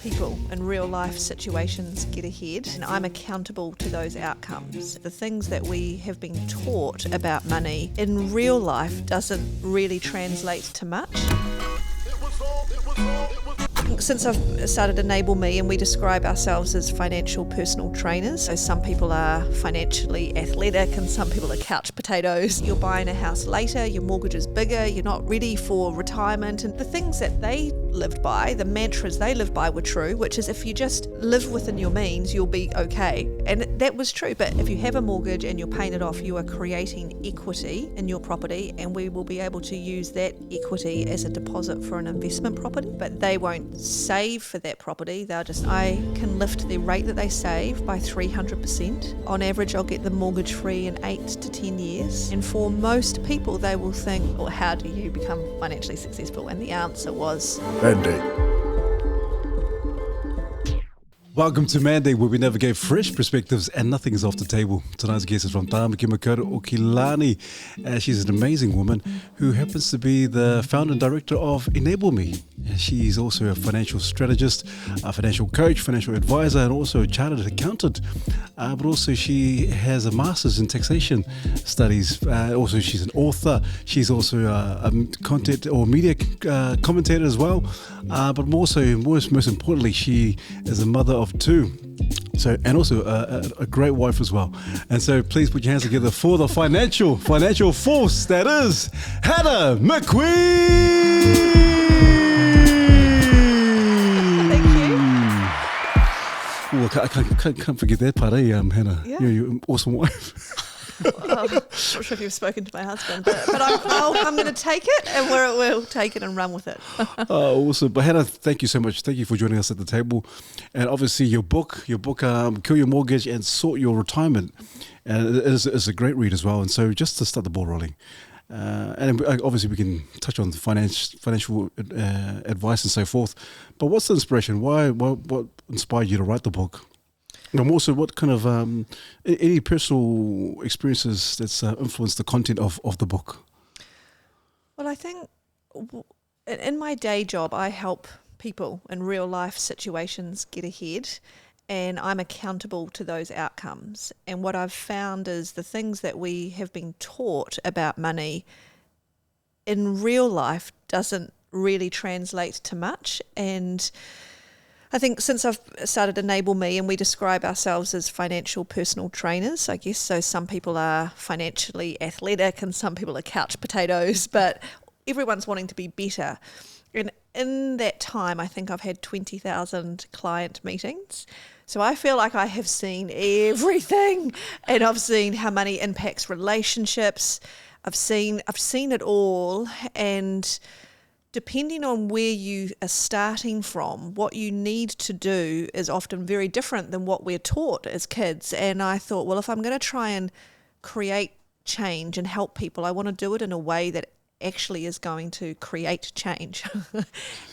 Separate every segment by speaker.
Speaker 1: People in real life situations get ahead, and I'm accountable to those outcomes. The things that we have been taught about money in real life doesn't really translate to much. Since I've started Enable Me, and we describe ourselves as financial personal trainers, so some people are financially athletic and some people are couch potatoes. You're buying a house later, your mortgage is bigger, you're not ready for retirement, and the things that they lived by, the mantras they lived by were true, which is if you just live within your means, you'll be okay. And that was true, but if you have a mortgage and you're paying it off, you are creating equity in your property, and we will be able to use that equity as a deposit for an investment property, but they won't save for that property. I can lift the rate that they save by 300%. On average, I'll get them mortgage free in 8 to 10 years. And for most people, they will think, well, how do you become financially successful? And the answer was
Speaker 2: Mandate. Welcome to Mandate, where we navigate fresh perspectives and nothing is off the table. Tonight's guest is from Tāmaki Makaurau Okilani. She's an amazing woman who happens to be the founder and director of Enable Me. She's also a financial strategist, a financial coach, financial advisor, and also a chartered accountant. But also she has a master's in taxation studies. Also, she's an author. She's also a content or media commentator as well. But most importantly, she is a mother of two. So, and also a great wife as well. And so please put your hands together for the financial force that is Hannah McQueen. Well, I can't forget that part, Hannah?
Speaker 1: Yeah.
Speaker 2: You're an awesome wife.
Speaker 1: I'm not sure if you've spoken to my husband, but I'm going to take it, and we'll take it and run with it.
Speaker 2: Awesome. But Hannah, thank you so much. Thank you for joining us at the table. And obviously your book, Kill Your Mortgage and Sort Your Retirement. And it is a great read as well. And so just to start the ball rolling, and obviously we can touch on financial advice and so forth. But what's the inspiration? What inspired you to write the book? And also, what kind of any personal experiences that's influenced the content of the book?
Speaker 1: Well, I think in my day job, I help people in real life situations get ahead, and I'm accountable to those outcomes. And what I've found is the things that we have been taught about money in real life doesn't really translate to much. And I think since I've started Enable Me, and we describe ourselves as financial personal trainers, I guess, so some people are financially athletic and some people are couch potatoes, but everyone's wanting to be better. And in that time, I think I've had 20,000 client meetings. So I feel like I have seen everything, and I've seen how money impacts relationships. I've seen it all, and depending on where you are starting from, what you need to do is often very different than what we're taught as kids. And I thought, well, if I'm going to try and create change and help people, I want to do it in a way that actually is going to create change.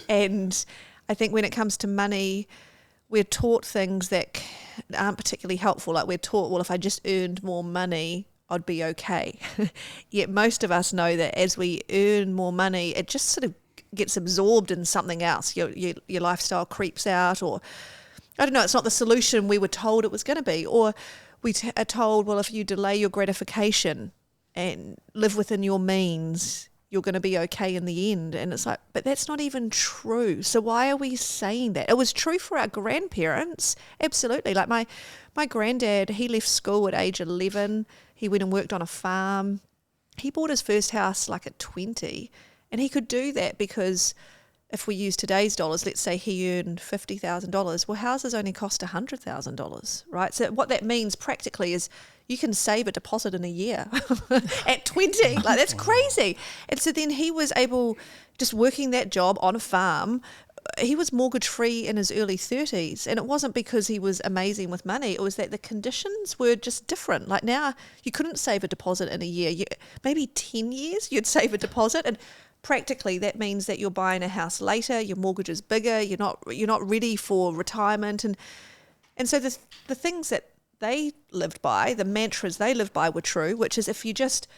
Speaker 1: And I think when it comes to money, we're taught things that aren't particularly helpful. Like we're taught, well, if I just earned more money, I'd be okay. Yet most of us know that as we earn more money, it just sort of gets absorbed in something else. Your lifestyle creeps out, or I don't know, it's not the solution we were told it was going to be. Or we are told, well, if you delay your gratification and live within your means, you're going to be okay in the end. And it's like, but that's not even true. So why are we saying that? It was true for our grandparents, absolutely. Like my granddad, he left school at age 11. He went and worked on a farm. He bought his first house like at 20. And he could do that because if we use today's dollars, let's say he earned $50,000, well, houses only cost $100,000, right? So what that means practically is you can save a deposit in a year at 20. Like, that's crazy. And so then he was able, just working that job on a farm, he was mortgage free in his early 30s. And it wasn't because he was amazing with money. It was that the conditions were just different. Like now you couldn't save a deposit in a year. Maybe 10 years you'd save a deposit. And practically that means that you're buying a house later, your mortgage is bigger, you're not ready for retirement. And so the things that they lived by, the mantras they lived by were true, which is if you just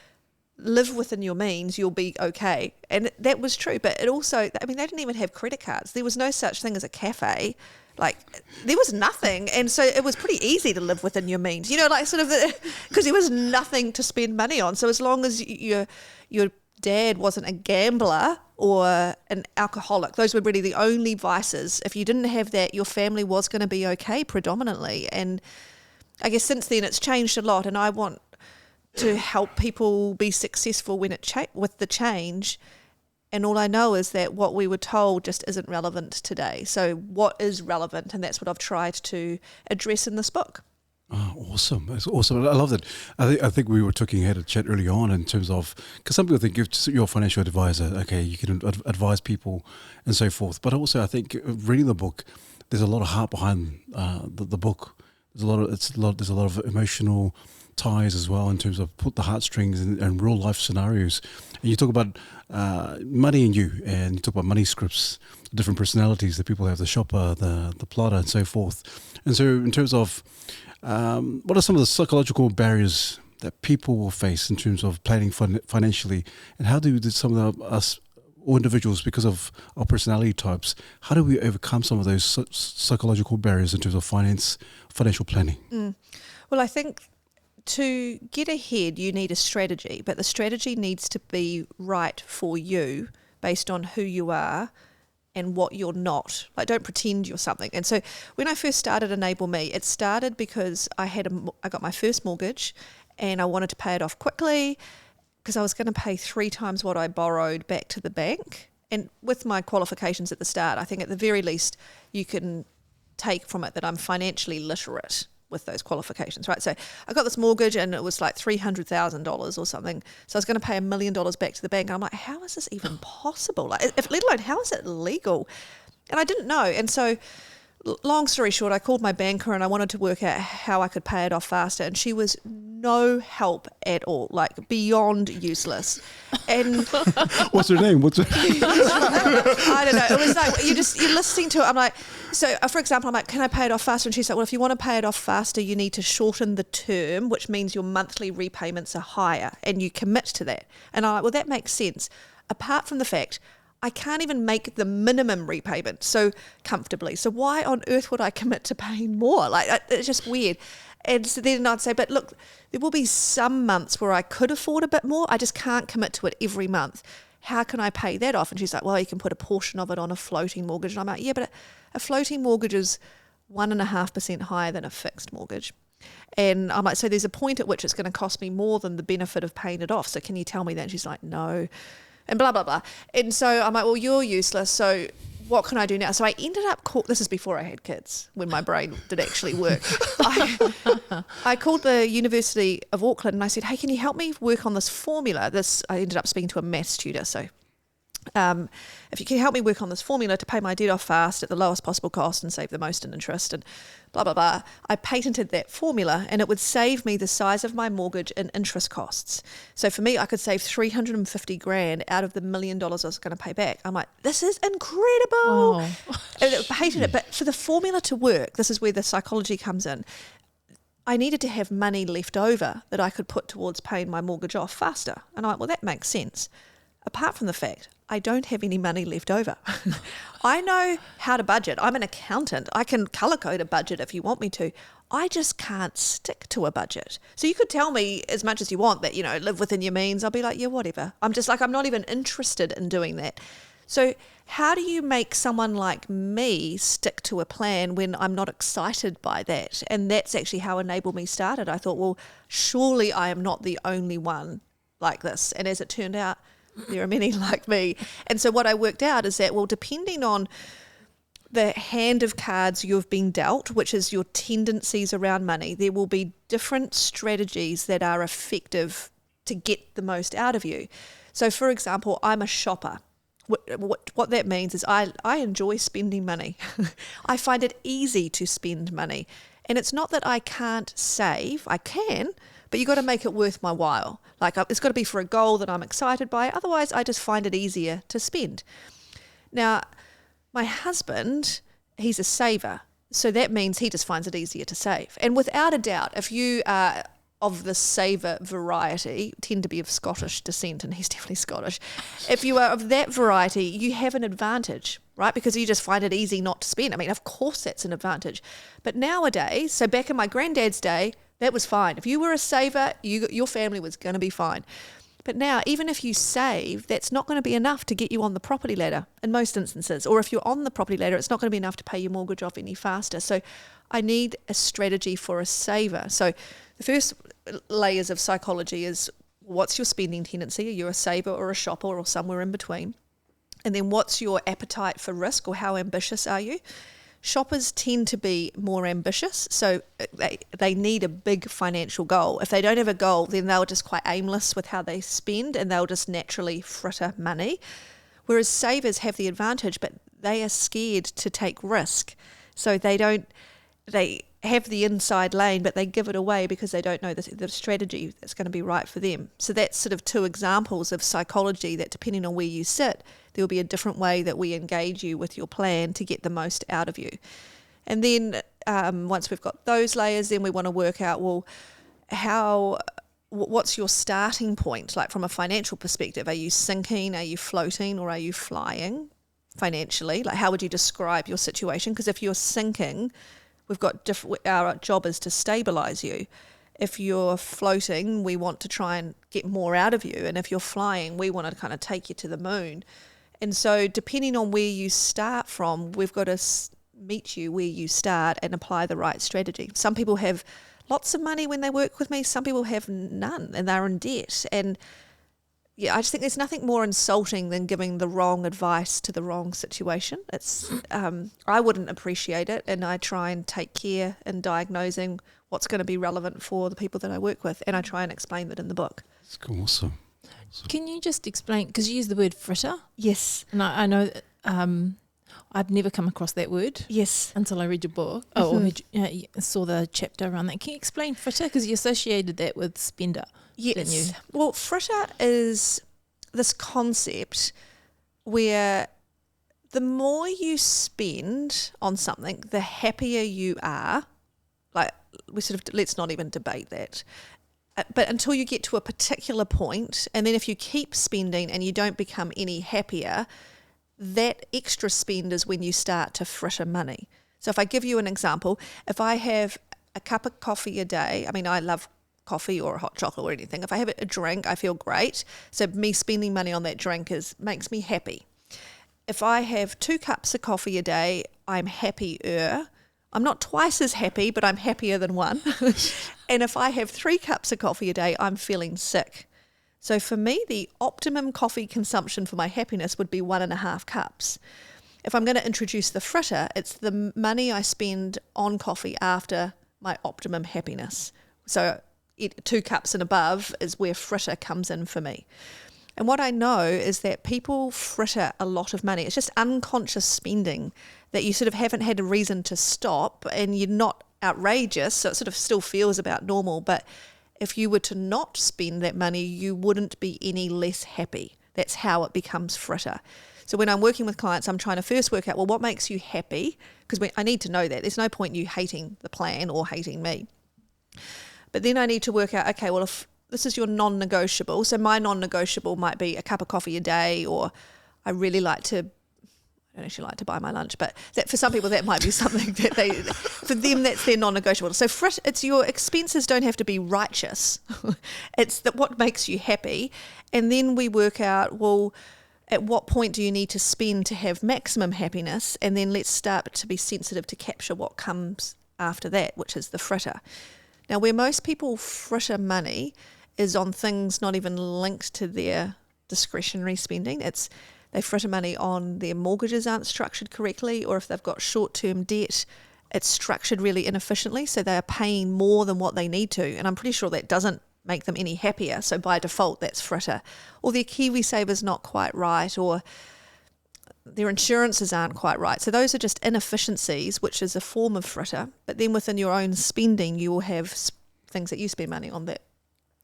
Speaker 1: live within your means, you'll be okay. And that was true. But it also, I mean, they didn't even have credit cards. There was no such thing as a cafe. Like, there was nothing. And so it was pretty easy to live within your means, like sort of because there was nothing to spend money on. So as long as your dad wasn't a gambler or an alcoholic, those were really the only vices. If you didn't have that, your family was going to be okay predominantly. And I guess since then it's changed a lot, and I want to help people be successful when with the change. And all I know is that what we were told just isn't relevant today. So what is relevant? And that's what I've tried to address in this book.
Speaker 2: Oh, awesome. That's awesome. I love that. I think we were had a chat early on in terms of, because some people think you're a financial advisor, okay, you can advise people and so forth. But also I think reading the book, there's a lot of heart behind the book. There's a lot of emotional ties as well in terms of put the heartstrings and real life scenarios. And you talk about money and you talk about money scripts, different personalities that people have, the shopper, the plotter, and so forth. And so in terms of what are some of the psychological barriers that people will face in terms of planning financially, and how do some of us or individuals, because of our personality types, how do we overcome some of those psychological barriers in terms of financial planning?
Speaker 1: Well, I think to get ahead, you need a strategy, but the strategy needs to be right for you based on who you are and what you're not. Like, don't pretend you're something. And so when I first started Enable Me, it started because I got my first mortgage and I wanted to pay it off quickly because I was going to pay 3 times what I borrowed back to the bank. And with my qualifications at the start, I think at the very least you can take from it that I'm financially literate with those qualifications, right? So I got this mortgage and it was like $300,000 or something. So I was going to pay $1 million back to the bank. And I'm like, how is this even possible? Like, let alone, how is it legal? And I didn't know. And so long story short, I called my banker and I wanted to work out how I could pay it off faster. And she was no help at all, like beyond useless. And
Speaker 2: what's her name?
Speaker 1: I don't know. It was like, you're listening to it. I'm like, so for example, I'm like, can I pay it off faster? And she's like, well, if you want to pay it off faster, you need to shorten the term, which means your monthly repayments are higher and you commit to that. And I'm like, well, that makes sense. Apart from the fact I can't even make the minimum repayment so comfortably. So why on earth would I commit to paying more? Like, it's just weird. And so then I'd say, but look, there will be some months where I could afford a bit more. I just can't commit to it every month. How can I pay that off? And she's like, well, you can put a portion of it on a floating mortgage. And I'm like, yeah, but a floating mortgage is 1.5% higher than a fixed mortgage. And I'm like, so there's a point at which it's going to cost me more than the benefit of paying it off. So can you tell me that? And she's like, no. And blah, blah, blah. And so I'm like, well, you're useless. So what can I do now? So I ended up, this is before I had kids, when my brain did actually work. I called the University of Auckland and I said, hey, can you help me work on this formula? I ended up speaking to a maths tutor. So if you can help me work on this formula to pay my debt off fast at the lowest possible cost and save the most in interest and blah, blah, blah. I patented that formula and it would save me the size of my mortgage in interest costs. So for me, I could save $350,000 out of the $1 million I was going to pay back. I'm like, this is incredible. Oh. And I patented it. But for the formula to work, this is where the psychology comes in. I needed to have money left over that I could put towards paying my mortgage off faster. And I'm like, well, that makes sense. Apart from the fact I don't have any money left over. I know how to budget. I'm an accountant. I can colour code a budget if you want me to. I just can't stick to a budget. So you could tell me as much as you want that, live within your means. I'll be like, yeah, whatever. I'm just like, I'm not even interested in doing that. So how do you make someone like me stick to a plan when I'm not excited by that? And that's actually how Enable Me started. I thought, well, surely I am not the only one like this. And as it turned out, there are many like me. And so what I worked out is that, well, depending on the hand of cards you've been dealt, which is your tendencies around money, there will be different strategies that are effective to get the most out of you. So, for example, I'm a shopper. What that means is I enjoy spending money. I find it easy to spend money. And it's not that I can't save. I can, but you've got to make it worth my while. Like, it's got to be for a goal that I'm excited by. Otherwise, I just find it easier to spend. Now, my husband, he's a saver. So that means he just finds it easier to save. And without a doubt, if you are of the saver variety tend to be of Scottish descent, and he's definitely Scottish. If you are of that variety, you have an advantage, right? Because you just find it easy not to spend. I mean, of course that's an advantage. But nowadays, so back in my granddad's day, that was fine. If you were a saver, your family was going to be fine. But now, even if you save, that's not going to be enough to get you on the property ladder in most instances. Or if you're on the property ladder, it's not going to be enough to pay your mortgage off any faster. So I need a strategy for a saver. So the first layers of psychology is, what's your spending tendency? Are you a saver or a shopper or somewhere in between? And then what's your appetite for risk, or how ambitious are you? Shoppers tend to be more ambitious, so they need a big financial goal. If they don't have a goal, then they're just quite aimless with how they spend, and they'll just naturally fritter money. Whereas savers have the advantage, but they are scared to take risk. So they have the inside lane, but they give it away because they don't know the strategy that's going to be right for them. So that's sort of two examples of psychology that, depending on where you sit, there will be a different way that we engage you with your plan to get the most out of you. And then once we've got those layers, then we want to work out, well, what's your starting point? Like from a financial perspective, are you sinking, are you floating, or are you flying financially? Like, how would you describe your situation? Because if you're sinking, we've got our job is to stabilize you. If you're floating, we want to try and get more out of you. And if you're flying, we want to kind of take you to the moon. And so depending on where you start from, we've got to meet you where you start and apply the right strategy. Some people have lots of money when they work with me. Some people have none and they're in debt. And yeah, I just think there's nothing more insulting than giving the wrong advice to the wrong situation. It's I wouldn't appreciate it, and I try and take care in diagnosing what's going to be relevant for the people that I work with, and I try and explain that in the book.
Speaker 2: That's awesome.
Speaker 3: Can you just explain, because you use the word fritter?
Speaker 1: Yes.
Speaker 3: And I know I'd never come across that word.
Speaker 1: Yes.
Speaker 3: Until I read your book. Or saw the chapter around that. Can you explain fritter? Because you associated that with spender.
Speaker 1: Yes.
Speaker 3: Didn't you?
Speaker 1: Well, fritter is this concept where the more you spend on something, the happier you are. Like, let's not even debate that. But until you get to a particular point, and then if you keep spending and you don't become any happier, that extra spend is when you start to fritter money. So if I give you an example, if I have a cup of coffee a day, I mean, I love coffee or hot chocolate or anything. If I have a drink, I feel great. So me spending money on that drink makes me happy. If I have 2 cups of coffee a day, I'm happier. I'm not twice as happy, but I'm happier than 1. And if I have 3 cups of coffee a day, I'm feeling sick. So for me, the optimum coffee consumption for my happiness would be 1.5 cups. If I'm going to introduce the fritter, it's the money I spend on coffee after my optimum happiness. So 2 cups and above is where fritter comes in for me. And what I know is that people fritter a lot of money. It's just unconscious spending that you sort of haven't had a reason to stop, and you're not outrageous, so it sort of still feels about normal. But if you were to not spend that money, you wouldn't be any less happy. That's how it becomes fritter. So when I'm working with clients, I'm trying to first work out, well, what makes you happy? Because I need to know that. There's no point in you hating the plan or hating me. But then I need to work out, okay, well, if this is your non-negotiable, so my non-negotiable might be a cup of coffee a day, or I really like to, I don't actually like to buy my lunch, but that, for some people that might be something that for them that's their non-negotiable. So it's your expenses don't have to be righteous. It's that what makes you happy. And then we work out, well, at what point do you need to spend to have maximum happiness? And then let's start to be sensitive to capture what comes after that, which is the fritter. Now, where most people fritter money is on things not even linked to their discretionary spending. They fritter money on their mortgages aren't structured correctly, or if they've got short-term debt, it's structured really inefficiently, so they are paying more than what they need to. And I'm pretty sure that doesn't make them any happier. So by default, that's fritter. Or their KiwiSaver's not quite right, or their insurances aren't quite right. So those are just inefficiencies, which is a form of fritter. But then within your own spending, you will have things that you spend money on that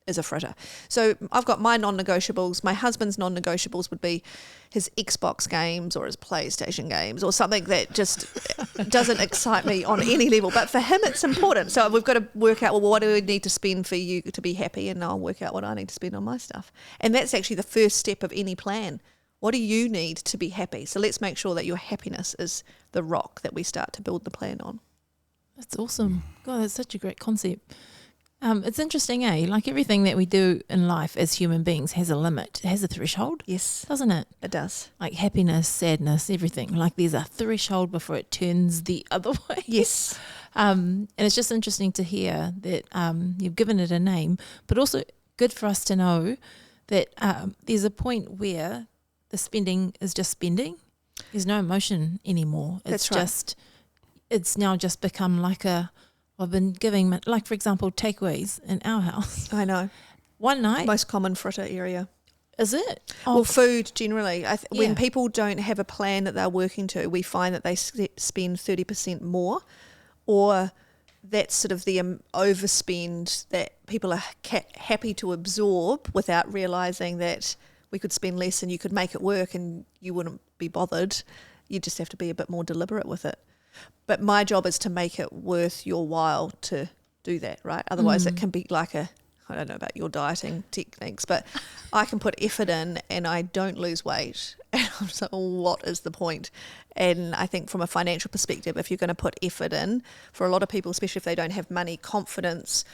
Speaker 1: is a fritter. So I've got my non-negotiables. My husband's non-negotiables would be his Xbox games or his PlayStation games or something that just doesn't excite me on any level. But for him, it's important. So we've got to work out, well, what do we need to spend for you to be happy? And I'll work out what I need to spend on my stuff. And that's actually the first step of any plan. What do you need to be happy? So let's make sure that your happiness is the rock that we start to build the plan on.
Speaker 3: That's awesome. God, that's such a great concept. It's interesting, like everything that we do in life as human beings has a limit, it has a threshold.
Speaker 1: Yes.
Speaker 3: Doesn't it?
Speaker 1: It does.
Speaker 3: Like happiness, sadness, everything. Like there's a threshold before it turns the other way.
Speaker 1: Yes.
Speaker 3: And it's just interesting to hear that you've given it a name, but also good for us to know that there's a point where the spending is just spending. There's no emotion anymore. It's
Speaker 1: That's right.
Speaker 3: just, it's now just become like I've been giving, like for example, takeaways in our house.
Speaker 1: I know.
Speaker 3: One night.
Speaker 1: Most common fritter area.
Speaker 3: Is it? Oh,
Speaker 1: Well, food generally. When
Speaker 3: Yeah.
Speaker 1: people don't have a plan that they're working to, we find that they spend 30% more, or that's sort of the overspend that people are happy to absorb without realising that we could spend less and you could make it work and you wouldn't be bothered. You just have to be a bit more deliberate with it. But my job is to make it worth your while to do that, right? Otherwise it can be like I don't know about your dieting techniques, but I can put effort in and I don't lose weight. And I'm just like, well, what is the point? And I think from a financial perspective, if you're going to put effort in, for a lot of people, especially if they don't have money, confidence,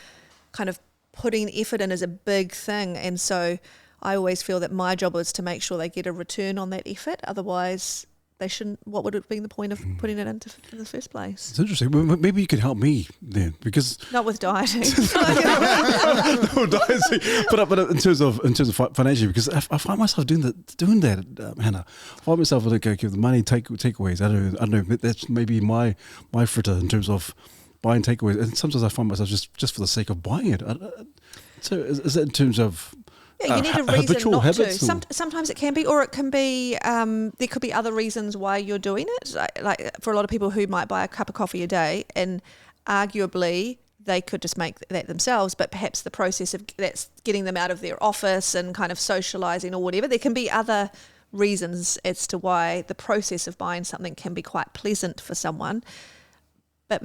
Speaker 1: kind of putting effort in is a big thing. And so I always feel that my job is to make sure they get a return on that effort. Otherwise, they shouldn't. What would it be the point of putting it into in the first place?
Speaker 2: It's interesting. Well, maybe you could help me then, because
Speaker 1: Not with dieting.
Speaker 2: no, but in terms of financially, because I find myself doing that, Hannah. I find myself like, okay, the money takeaways. I don't know. That's maybe my fritter in terms of buying takeaways, and sometimes I find myself just for the sake of buying it. So is that in terms of
Speaker 1: Yeah, you need a reason
Speaker 2: habitual
Speaker 1: not to.
Speaker 2: habits?
Speaker 1: Sometimes it can be, or it can be. There could be other reasons why you're doing it. Like for a lot of people who might buy a cup of coffee a day, and arguably they could just make that themselves, but perhaps the process of that's getting them out of their office and kind of socialising or whatever. There can be other reasons as to why the process of buying something can be quite pleasant for someone. But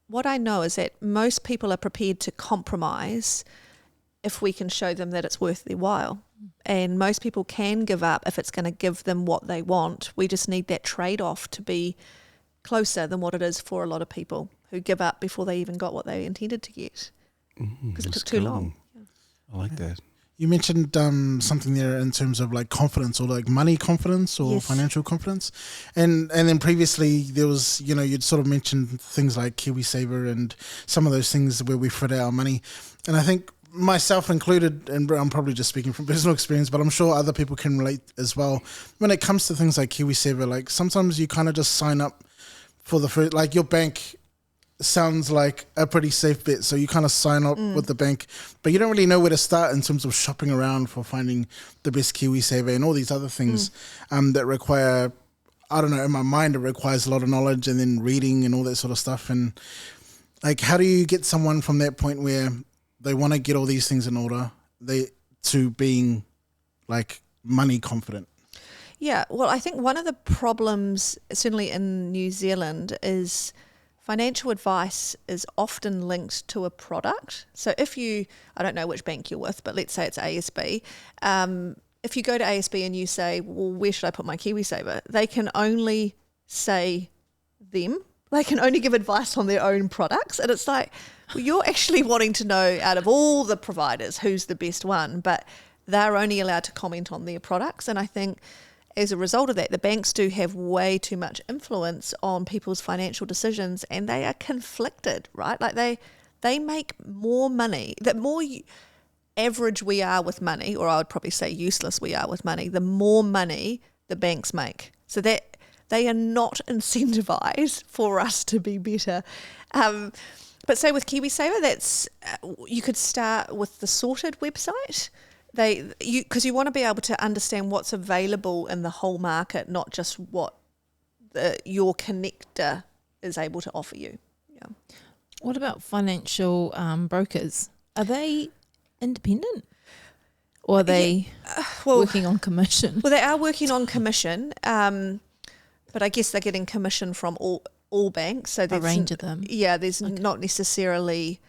Speaker 1: what I know is that most people are prepared to compromise if we can show them that it's worth their while. And most people can give up if it's going to give them what they want. We just need that trade-off to be closer than what it is for a lot of people who give up before they even got what they intended to get because it took too long.
Speaker 2: I like that.
Speaker 4: You mentioned something there in terms of like confidence or like money confidence or
Speaker 1: Yes.
Speaker 4: financial confidence. And then previously there was, you'd sort of mentioned things like KiwiSaver and some of those things where we fit our money. And I think myself included, and I'm probably just speaking from personal experience, but I'm sure other people can relate as well. When it comes to things like KiwiSaver, like sometimes you kind of just sign up for the first, like your bank sounds like a pretty safe bet. So you kind of sign up with the bank, but you don't really know where to start in terms of shopping around for finding the best KiwiSaver and all these other things that require, I don't know, in my mind, it requires a lot of knowledge and then reading and all that sort of stuff. And like, how do you get someone from that point where they want to get all these things in order to being like money confident?
Speaker 1: Yeah, well, I think one of the problems, certainly in New Zealand, is financial advice is often linked to a product. So if you, I don't know which bank you're with, but let's say it's ASB. If you go to ASB and you say, well, where should I put my KiwiSaver? They can only say them. They can only give advice on their own products. And it's like, well, you're actually wanting to know out of all the providers who's the best one, but they're only allowed to comment on their products. And I think as a result of that, the banks do have way too much influence on people's financial decisions, and they are conflicted, right? Like they make more money. The more average we are with money, or I would probably say useless we are with money, the more money the banks make. So that they are not incentivized for us to be better. But say with KiwiSaver, that's you could start with the Sorted website. Because you want to be able to understand what's available in the whole market, not just what your connector is able to offer you. Yeah.
Speaker 3: What about financial brokers? Are they independent? Or are they
Speaker 1: well,
Speaker 3: working on commission?
Speaker 1: Well, they are working on commission, but I guess they're getting commission from all banks. So
Speaker 3: A range of them.
Speaker 1: Yeah, there's not necessarily,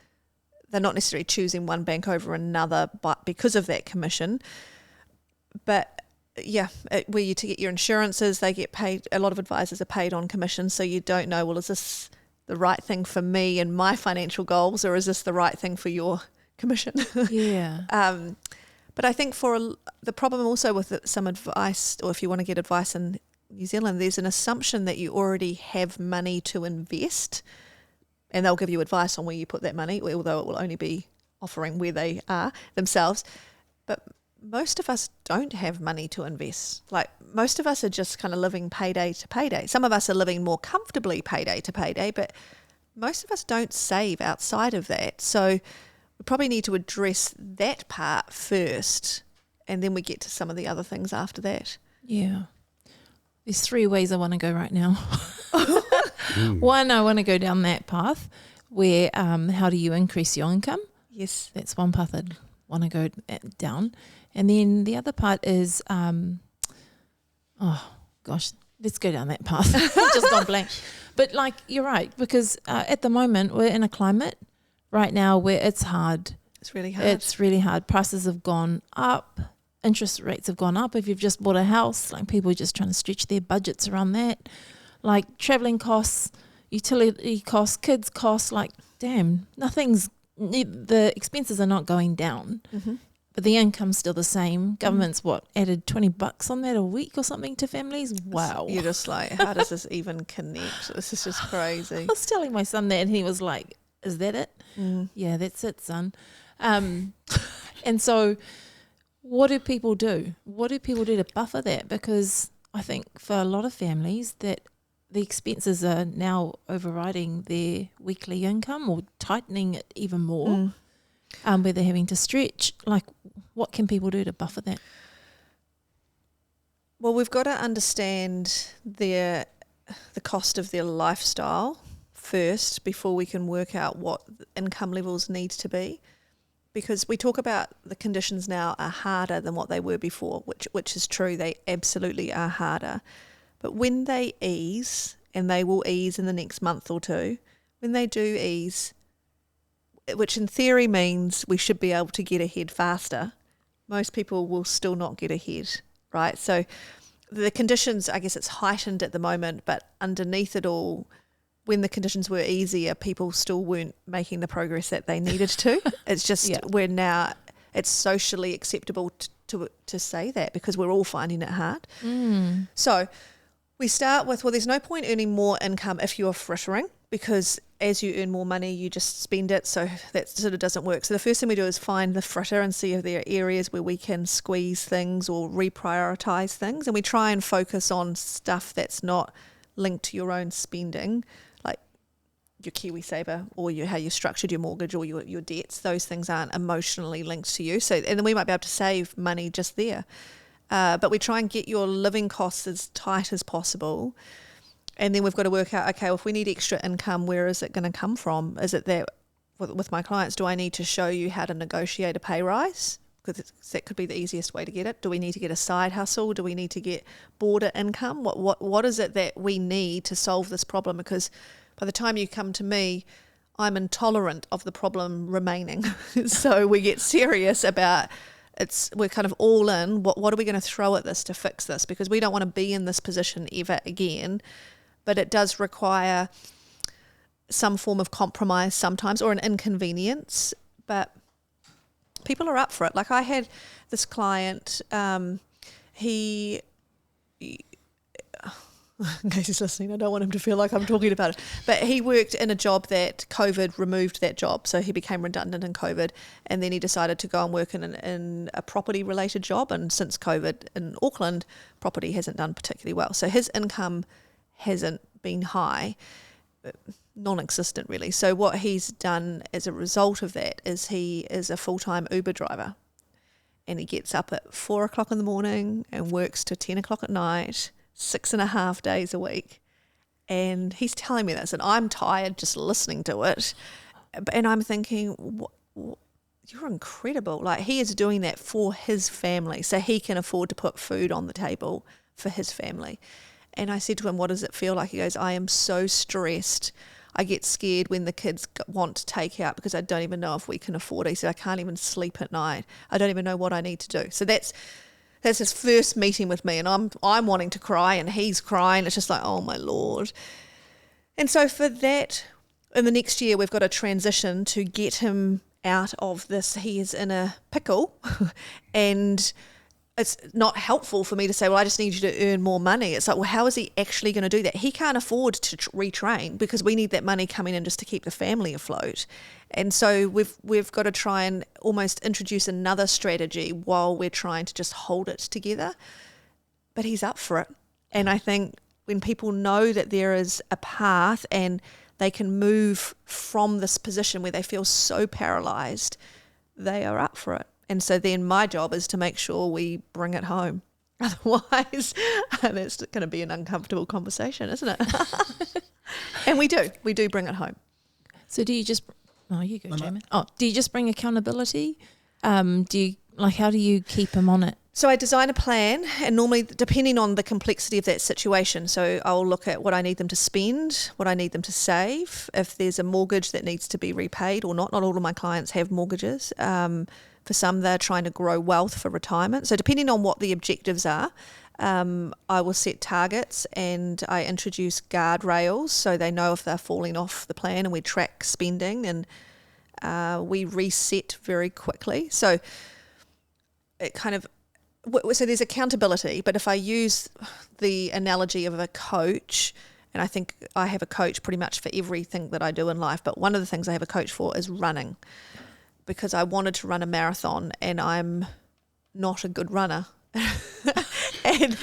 Speaker 1: they're not necessarily choosing one bank over another, but because of that commission. But yeah, where you to get your insurances, they get paid. A lot of advisors are paid on commission, so you don't know, well, is this the right thing for me and my financial goals, or is this the right thing for your commission?
Speaker 3: Yeah.
Speaker 1: But I think the problem also with some advice, or if you want to get advice in New Zealand, there's an assumption that you already have money to invest, and they'll give you advice on where you put that money, although it will only be offering where they are themselves. But most of us don't have money to invest. Like, most of us are just kind of living payday to payday. Some of us are living more comfortably payday to payday, but most of us don't save outside of that. So we probably need to address that part first, and then we get to some of the other things after that.
Speaker 3: Yeah. There's 3 ways I want to go right now. One, I want to go down that path where how do you increase your income?
Speaker 1: Yes.
Speaker 3: That's one path I'd want to go down. And then the other part is, let's go down that path. I've just gone blank. But like, you're right, because at the moment we're in a climate right now where it's hard.
Speaker 1: It's really hard.
Speaker 3: It's really hard. Prices have gone up. Interest rates have gone up. If you've just bought a house, like, people are just trying to stretch their budgets around that. Like, travelling costs, utility costs, kids costs, like, damn, the expenses are not going down.
Speaker 1: Mm-hmm.
Speaker 3: But the income's still the same. Government's added $20 on that a week or something to families? Wow.
Speaker 1: You're just like, how does this even connect? This is just crazy.
Speaker 3: I was telling my son that, and he was like, is that it? Yeah, that's it, son. And so what do people do? What do people do to buffer that? Because I think for a lot of families that the expenses are now overriding their weekly income or tightening it even more, where they're having to stretch. Like, what can people do to buffer that?
Speaker 1: Well, we've got to understand the cost of their lifestyle first before we can work out what income levels need to be. Because we talk about the conditions now are harder than what they were before, which is true. They absolutely are harder. But when they ease, and they will ease in the next month or two, when they do ease, which in theory means we should be able to get ahead faster, most people will still not get ahead, right? So the conditions, I guess it's heightened at the moment, but underneath it all, when the conditions were easier, people still weren't making the progress that they needed to. It's just we're now, it's socially acceptable to say that because we're all finding it hard. So we start with, well, there's no point earning more income if you're frittering, because as you earn more money, you just spend it. So that sort of doesn't work. So the first thing we do is find the fritter and see if there are areas where we can squeeze things or reprioritize things. And we try and focus on stuff that's not linked to your own spending, like your KiwiSaver or how you structured your mortgage or your debts. Those things aren't emotionally linked to you. So, and then we might be able to save money just there. But we try and get your living costs as tight as possible. And then we've got to work out, okay, well, if we need extra income, where is it going to come from? Is it that with my clients, do I need to show you how to negotiate a pay rise? Because that could be the easiest way to get it. Do we need to get a side hustle? Do we need to get border income? What is it that we need to solve this problem? Because by the time you come to me, I'm intolerant of the problem remaining. So we get serious about we're kind of all in. What are we going to throw at this to fix this? Because we don't want to be in this position ever again. But it does require some form of compromise sometimes, or an inconvenience. But people are up for it. Like, I had this client, in case he's listening, I don't want him to feel like I'm talking about it, but he worked in a job that COVID removed that job. So he became redundant in COVID, and then he decided to go and work in a property related job. And since COVID in Auckland, property hasn't done particularly well. So his income hasn't been high, non-existent really. So what he's done as a result of that is he is a full-time Uber driver, and he gets up at 4 o'clock in the morning and works to 10 o'clock at night, 6.5 days a week. And he's telling me this, and I'm tired just listening to it. And I'm thinking, you're incredible. Like, he is doing that for his family so he can afford to put food on the table for his family. And I said to him, what does it feel like? He goes, I am so stressed. I get scared when the kids want to take out because I don't even know if we can afford it. He said, I can't even sleep at night. I don't even know what I need to do. So that's his first meeting with me, and I'm wanting to cry and he's crying. It's just like, oh my Lord. And so for that, in the next year, we've got to transition to get him out of this. He is in a pickle and it's not helpful for me to say, well, I just need you to earn more money. It's like, well, how is he actually going to do that? He can't afford to retrain because we need that money coming in just to keep the family afloat. And so we've got to try and almost introduce another strategy while we're trying to just hold it together. But he's up for it. And I think when people know that there is a path and they can move from this position where they feel so paralyzed, they are up for it. And so then my job is to make sure we bring it home. Otherwise, that's going to be an uncomfortable conversation, isn't it? And we do bring it home.
Speaker 3: So do you just, you go, Jamin. Do you just bring accountability? How do you keep them on it?
Speaker 1: So I design a plan, and normally depending on the complexity of that situation, so I'll look at what I need them to spend, what I need them to save, if there's a mortgage that needs to be repaid or not. Not all of my clients have mortgages. For some, they're trying to grow wealth for retirement. So depending on what the objectives are, I will set targets and I introduce guardrails so they know if they're falling off the plan, and we track spending and we reset very quickly. So it kind of, so there's accountability, but if I use the analogy of a coach, and I think I have a coach pretty much for everything that I do in life, but one of the things I have a coach for is running, because I wanted to run a marathon and I'm not a good runner. And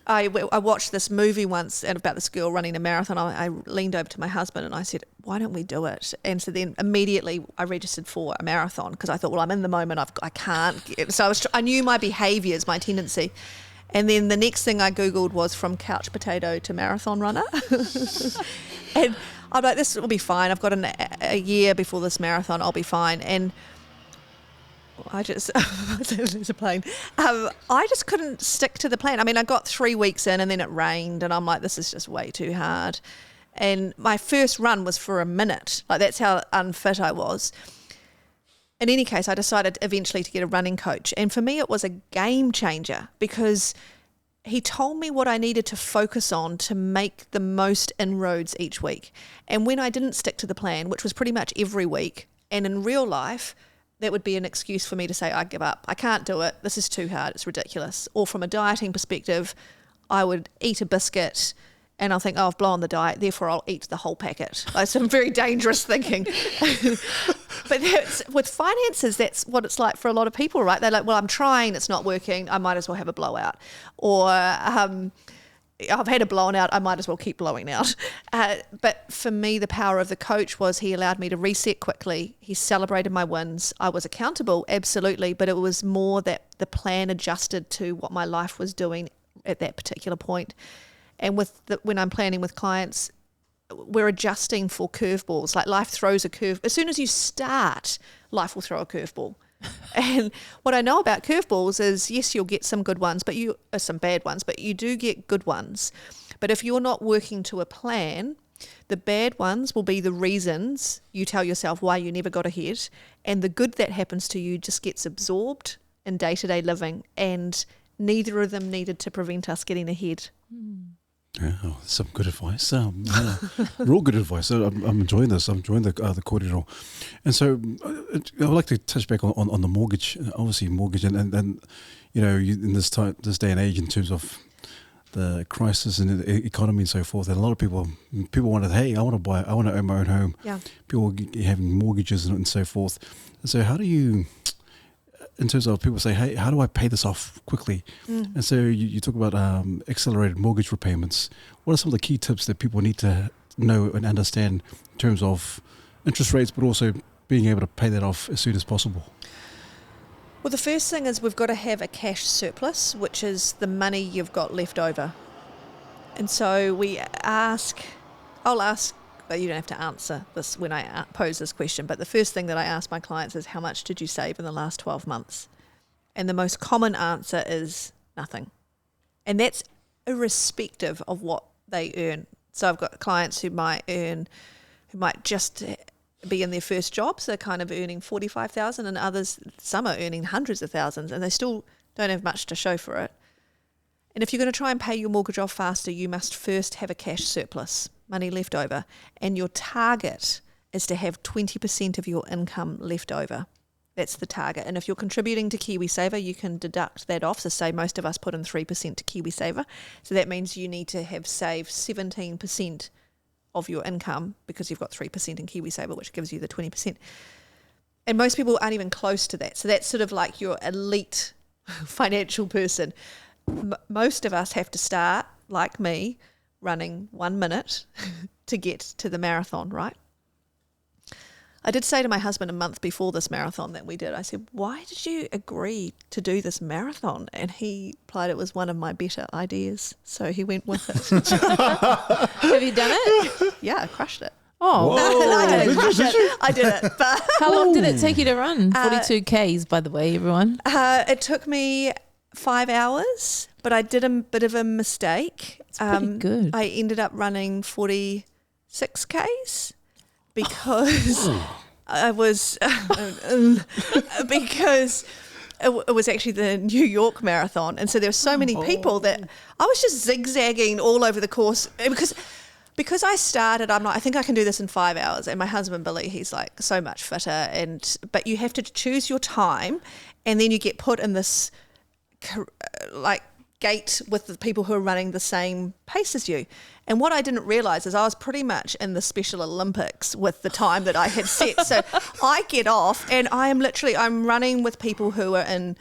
Speaker 1: I watched this movie once about this girl running a marathon. I leaned over to my husband and I said, why don't we do it? And so then immediately I registered for a marathon because I thought, well, I'm in the moment. I can't. So I knew my behaviours, my tendency. And then the next thing I Googled was from couch potato to marathon runner. And I'm like, this will be fine. I've got a year before this marathon. I'll be fine. And there's a plane. I just couldn't stick to the plan. I mean, I got 3 weeks in and then it rained and I'm like, this is just way too hard. And my first run was for a minute. Like, that's how unfit I was. In any case, I decided eventually to get a running coach. And for me, it was a game changer because he told me what I needed to focus on to make the most inroads each week. And when I didn't stick to the plan, which was pretty much every week, and in real life, that would be an excuse for me to say, I give up. I can't do it. This is too hard. It's ridiculous. Or from a dieting perspective, I would eat a biscuit and I'll think, I've blown the diet, therefore I'll eat the whole packet. Like, some very dangerous thinking. But with finances, that's what it's like for a lot of people, right? They're like, well, I'm trying, it's not working, I might as well have a blowout. Or I've had a blown out, I might as well keep blowing out. But for me, the power of the coach was he allowed me to reset quickly. He celebrated my wins. I was accountable, absolutely, but it was more that the plan adjusted to what my life was doing at that particular point. And when I'm planning with clients, we're adjusting for curveballs. Like, life throws a curve. As soon as you start, life will throw a curveball. And what I know about curveballs is, yes, you'll get some good ones, but some bad ones, but you do get good ones. But if you're not working to a plan, the bad ones will be the reasons you tell yourself why you never got ahead. And the good that happens to you just gets absorbed in day-to-day living. And neither of them needed to prevent us getting ahead.
Speaker 2: Yeah, some good advice. Real good advice. So I'm enjoying this. I'm enjoying the cordial. And so I would like to touch back on the mortgage. Obviously, mortgage, and you know, in this day and age, in terms of the crisis and the economy and so forth, and a lot of people wanted, hey, I want to own my own home.
Speaker 1: Yeah.
Speaker 2: People having mortgages and so forth. And so, how do you? In terms of people say, hey, how do I pay this off quickly? And so you talk about accelerated mortgage repayments. What are some of the key tips that people need to know and understand in terms of interest rates, but also being able to pay that off as soon as possible?
Speaker 1: Well, the first thing is we've got to have a cash surplus, which is the money you've got left over. And so I'll ask but you don't have to answer this when I pose this question. But the first thing that I ask my clients is, how much did you save in the last 12 months? And the most common answer is nothing. And that's irrespective of what they earn. So I've got clients who might just be in their first job, so they're kind of earning 45,000, and others, some are earning hundreds of thousands, and they still don't have much to show for it. And if you're going to try and pay your mortgage off faster, you must first have a cash surplus, money left over, and your target is to have 20% of your income left over. That's the target. And if you're contributing to KiwiSaver, you can deduct that off. So say most of us put in 3% to KiwiSaver. So that means you need to have saved 17% of your income because you've got 3% in KiwiSaver, which gives you the 20%. And most people aren't even close to that. So that's sort of like your elite financial person. Most of us have to start, like me, running 1 minute to get to the marathon, right? I did say to my husband a month before this marathon that we did, I said, why did you agree to do this marathon? And he replied, it was one of my better ideas. So he went with it.
Speaker 3: Have you done it?
Speaker 1: Yeah, I crushed it.
Speaker 3: Oh,
Speaker 1: I didn't crush it. I did it. But
Speaker 3: how long did it take you to run? 42 Ks, by the way, everyone.
Speaker 1: It took me 5 hours, but I did a bit of a mistake.
Speaker 3: It's pretty good.
Speaker 1: I ended up running 46 Ks. Because I was because it was actually the New York Marathon, and so there were so many people that I was just zigzagging all over the course because I started. I'm like, I think I can do this in 5 hours, and my husband Billy, he's like so much fitter, but you have to choose your time, and then you get put in this like gate with the people who are running the same pace as you. And what I didn't realise is I was pretty much in the Special Olympics with the time that I had set. So I get off and I'm running with people who are in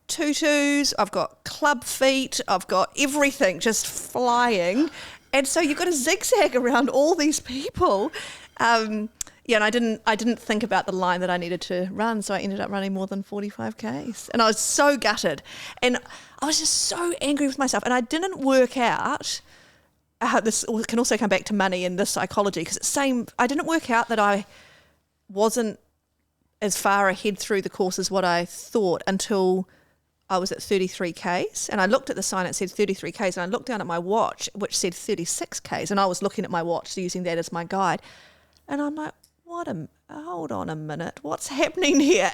Speaker 1: tutus, I've got club feet, I've got everything just flying. And so you've got to zigzag around all these people. And I didn't think about the line that I needed to run, so I ended up running more than 45 Ks. And I was so gutted. And I was just so angry with myself. And I didn't work out, this can also come back to money and the psychology, because I didn't work out that I wasn't as far ahead through the course as what I thought until I was at 33 Ks. And I looked at the sign, it said 33 Ks, and I looked down at my watch, which said 36 Ks. And I was looking at my watch, using that as my guide. And I'm like, hold on a minute, what's happening here?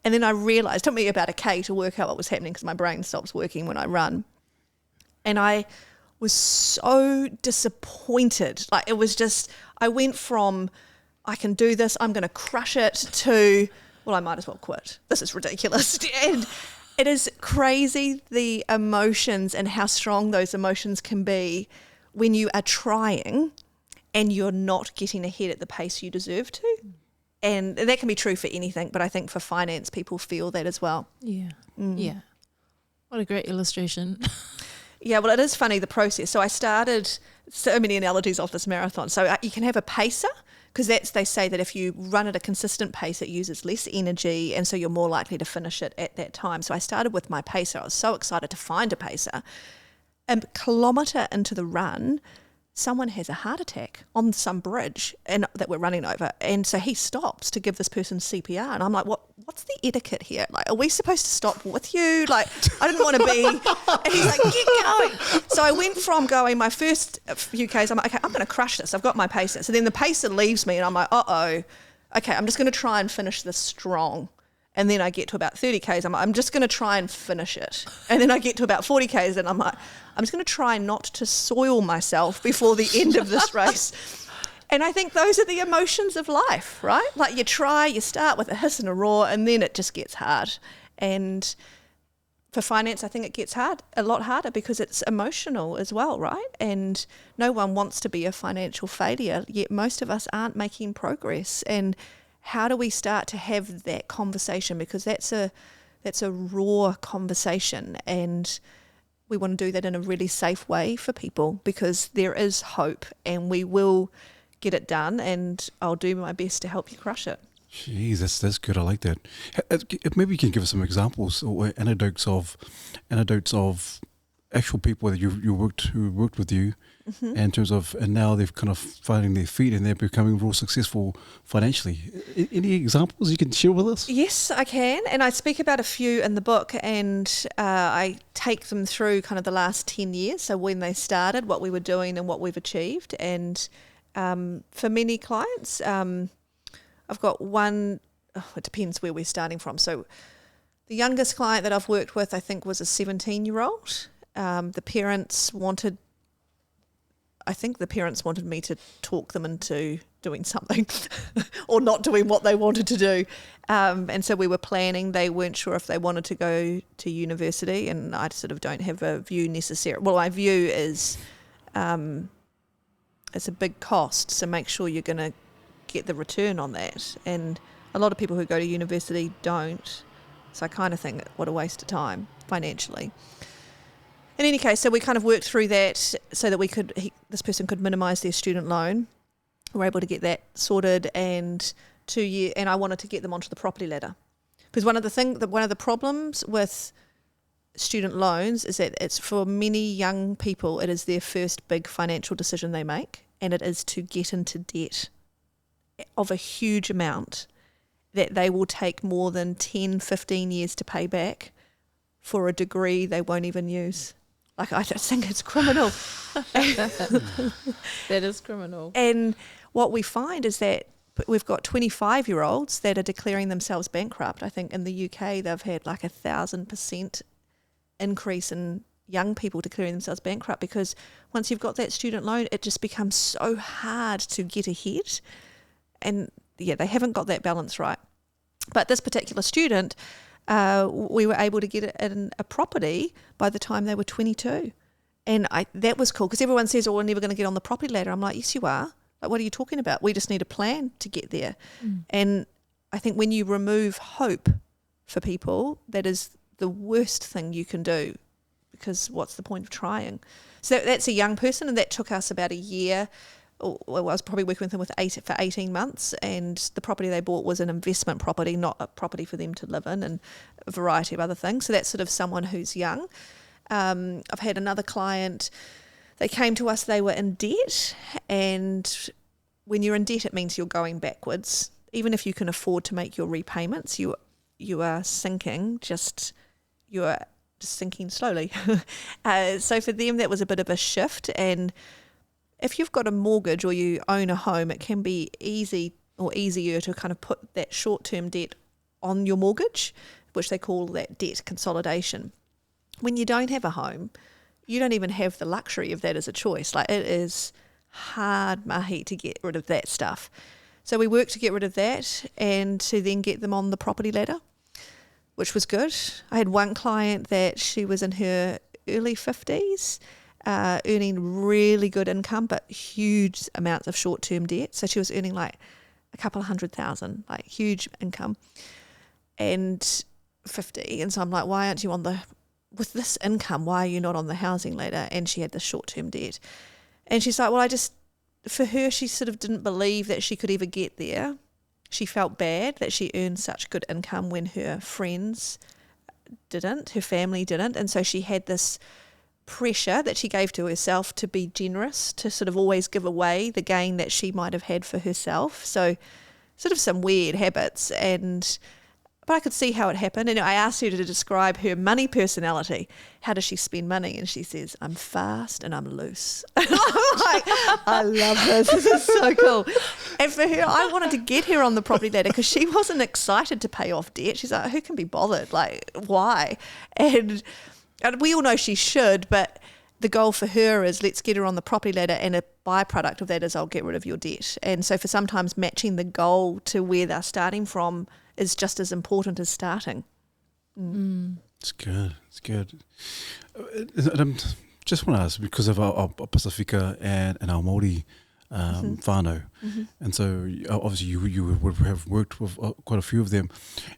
Speaker 1: And then I realised, it took me about a K to work out what was happening because my brain stops working when I run. And I was so disappointed. Like, it was just, I went from, I can do this, I'm going to crush it, to, well, I might as well quit. This is ridiculous. And it is crazy, the emotions and how strong those emotions can be when you are trying and you're not getting ahead at the pace you deserve to. And that can be true for anything, but I think for finance, people feel that as well.
Speaker 3: Yeah. Yeah. What a great illustration.
Speaker 1: Yeah, well, it is funny, the process. So I started, so many analogies off this marathon. So you can have a pacer, because they say that if you run at a consistent pace, it uses less energy, and so you're more likely to finish it at that time. So I started with my pacer. I was so excited to find a pacer. A kilometre into the run, someone has a heart attack on some bridge that we're running over. And so he stops to give this person CPR. And I'm like, what's the etiquette here? Like, are we supposed to stop with you? Like, I didn't want to be. And he's like, get going. So I went from going my first few Ks, I'm like, okay, I'm going to crush this. I've got my pacer. So then the pacer leaves me and I'm like, okay, I'm just going to try and finish this strong. And then I get to about 30 Ks, I'm just going to try and finish it. And then I get to about 40 Ks and I'm like, I'm just going to try not to soil myself before the end of this race. And I think those are the emotions of life, right? Like, you start with a hiss and a roar, and then it just gets hard. And for finance, I think it gets a lot harder because it's emotional as well, right? And no one wants to be a financial failure, yet most of us aren't making progress. And how do we start to have that conversation? Because that's a raw conversation, and we want to do that in a really safe way for people, because there is hope and we will get it done, and I'll do my best to help you crush it.
Speaker 2: Jeez, that's good. I like that. Maybe you can give us some examples or anecdotes of actual people that who worked with you, and in terms of, and now they've kind of finding their feet and they're becoming real successful financially. Any examples you can share with us?
Speaker 1: Yes, I can. And I speak about a few in the book, and I take them through kind of the last 10 years. So when they started, what we were doing and what we've achieved. And for many clients, I've got one, it depends where we're starting from. So the youngest client that I've worked with, I think, was a 17-year-old. The parents wanted me to talk them into doing something or not doing what they wanted to do. And so we were planning. They weren't sure if they wanted to go to university, and I sort of don't have a view necessarily. Well, my view is it's a big cost, so make sure you're going to get the return on that. And a lot of people who go to university don't. So I kind of think, what a waste of time financially. In any case, so we kind of worked through that so that this person could minimise their student loan. We were able to get that sorted, and I wanted to get them onto the property ladder, because one of the problems with student loans is that it's, for many young people, it is their first big financial decision they make, and it is to get into debt of a huge amount that they will take more than 10, 15 years to pay back for a degree they won't even use. Like, I just think it's criminal.
Speaker 3: That is criminal.
Speaker 1: And what we find is that we've got 25-year-olds that are declaring themselves bankrupt. I think in the UK they've had like 1,000% increase in young people declaring themselves bankrupt, because once you've got that student loan, it just becomes so hard to get ahead. And yeah, they haven't got that balance right. But this particular student, we were able to get a property by the time they were 22. And that was cool, because everyone says, oh, we're never going to get on the property ladder. I'm like, yes, you are. Like, what are you talking about? We just need a plan to get there. And I think when you remove hope for people, that is the worst thing you can do, because what's the point of trying? So that's a young person, and that took us about a year. Well, I was probably working with them for 18 months, and the property they bought was an investment property, not a property for them to live in, and a variety of other things. So that's sort of someone who's young. I've had another client, they came to us, they were in debt, and when you're in debt, it means you're going backwards. Even if you can afford to make your repayments, you are sinking, you're just sinking slowly. So for them, that was a bit of a shift. And if you've got a mortgage or you own a home, it can be easy or easier to kind of put that short-term debt on your mortgage, which they call that debt consolidation. When you don't have a home, you don't even have the luxury of that as a choice. Like, it is hard mahi to get rid of that stuff. So we worked to get rid of that and to then get them on the property ladder, which was good. I had one client that she was in her early 50s, earning really good income, but huge amounts of short-term debt. So she was earning like a couple of $100,000, like huge income, and 50. And so I'm like, why aren't you with this income, why are you not on the housing ladder? And she had the short-term debt. And she's like, well, for her, she sort of didn't believe that she could ever get there. She felt bad that she earned such good income when her friends didn't, her family didn't. And so she had this pressure that she gave to herself to be generous, to sort of always give away the gain that she might have had for herself. So sort of some weird habits. But I could see how it happened. And I asked her to describe her money personality. How does she spend money? And she says, I'm fast and I'm loose. And I'm like, I love this. This is so cool. And for her, I wanted to get her on the property ladder because she wasn't excited to pay off debt. She's like, who can be bothered? Like, why? And we all know she should, but the goal for her is let's get her on the property ladder, and a byproduct of that is I'll get rid of your debt. And so for sometimes matching the goal to where they're starting from is just as important as starting.
Speaker 2: It's good. It's good. I just want to ask, because of our Pasifika and our Māori whānau, and so obviously you would have worked with quite a few of them,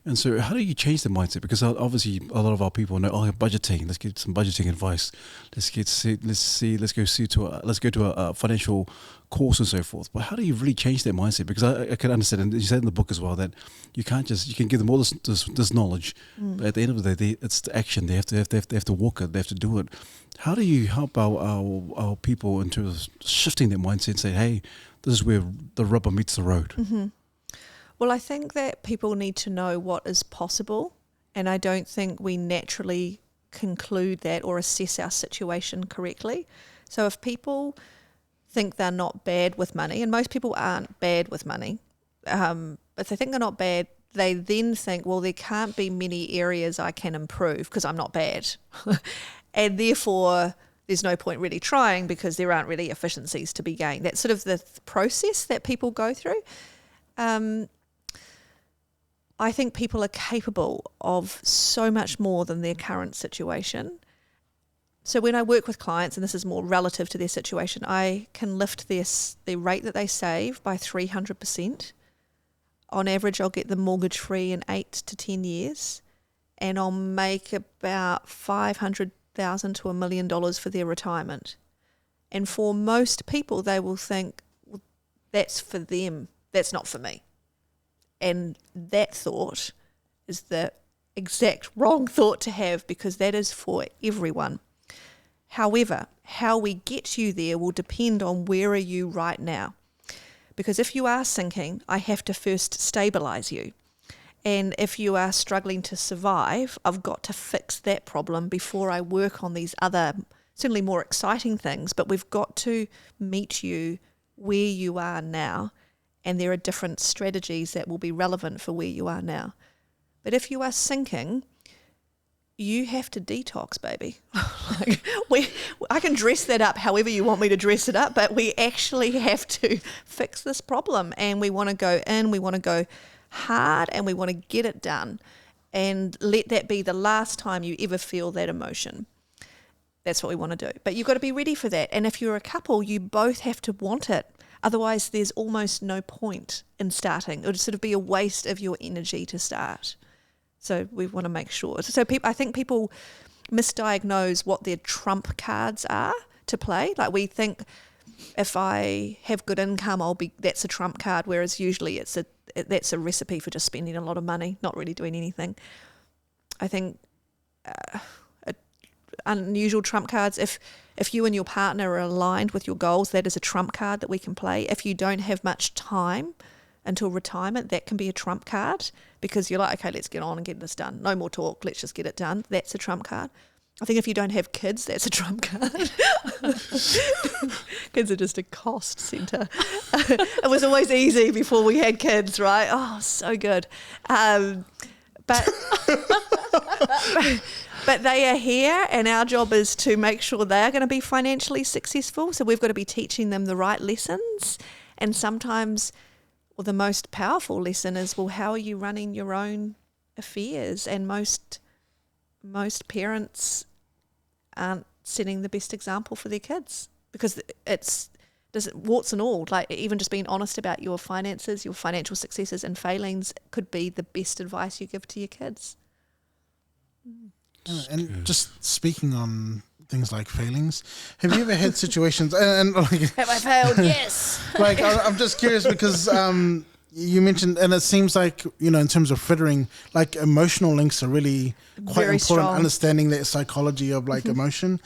Speaker 2: and so how do you change the mindset? Because obviously a lot of our people know, budgeting. Let's get some budgeting advice. Let's go to a financial course and so forth. But how do you really change that mindset? Because I can understand, and you said in the book as well, that you can give them all this knowledge, but at the end of the day, it's the action. They have to walk it. They have to do it. How do you help our people in terms of shifting that mindset and say, hey, this is where the rubber meets the road?
Speaker 1: Mm-hmm. Well, I think that people need to know what is possible, and I don't think we naturally conclude that or assess our situation correctly. So if people think they're not bad with money, and most people aren't bad with money, if they think they're not bad, they then think, well, there can't be many areas I can improve because I'm not bad. And therefore, there's no point really trying because there aren't really efficiencies to be gained. That's sort of the process that people go through. I think people are capable of so much more than their current situation. So when I work with clients, and this is more relative to their situation, I can lift the rate that they save by 300%. On average, I'll get them mortgage free in 8 to 10 years, and I'll make about $500,000 to $1 million for their retirement. And for most people, they will think, well, that's for them, that's not for me. And that thought is the exact wrong thought to have, because that is for everyone. However, how we get you there will depend on where are you right now. Because if you are sinking, I have to first stabilize you. And if you are struggling to survive, I've got to fix that problem before I work on these other, certainly more exciting things. But we've got to meet you where you are now. And there are different strategies that will be relevant for where you are now. But if you are sinking, you have to detox, baby. I can dress that up however you want me to dress it up, but we actually have to fix this problem. And we want to go in, we want to go hard, and we want to get it done. And let that be the last time you ever feel that emotion. That's what we want to do. But you've got to be ready for that. And if you're a couple, you both have to want it. Otherwise, there's almost no point in starting. It would sort of be a waste of your energy to start. So we want to make sure. So I think people misdiagnose what their trump cards are to play. Like we think if I have good income, that's a trump card, whereas usually that's a recipe for just spending a lot of money, not really doing anything. I think unusual trump cards, if you and your partner are aligned with your goals, that is a trump card that we can play. If you don't have much time until retirement, that can be a trump card, because you're like, okay, let's get on and get this done. No more talk, let's just get it done. That's a trump card. I think if you don't have kids, that's a trump card. Kids are just a cost centre. It was always easy before we had kids, right? Oh, so good. But they are here, and our job is to make sure they are going to be financially successful. So we've got to be teaching them the right lessons. And sometimes, well, the most powerful lesson is, well, how are you running your own affairs? And most parents aren't setting the best example for their kids, because warts and all, like even just being honest about your finances, your financial successes and failings could be the best advice you give to your kids.
Speaker 4: And just speaking on things like failings, have you ever had situations and like,
Speaker 1: have I failed? Yes.
Speaker 4: Like I'm just curious because you mentioned, and it seems like, you know, in terms of frittering, like emotional links are really quite
Speaker 1: Very
Speaker 4: important.
Speaker 1: strong.
Speaker 4: Understanding that psychology of like emotion,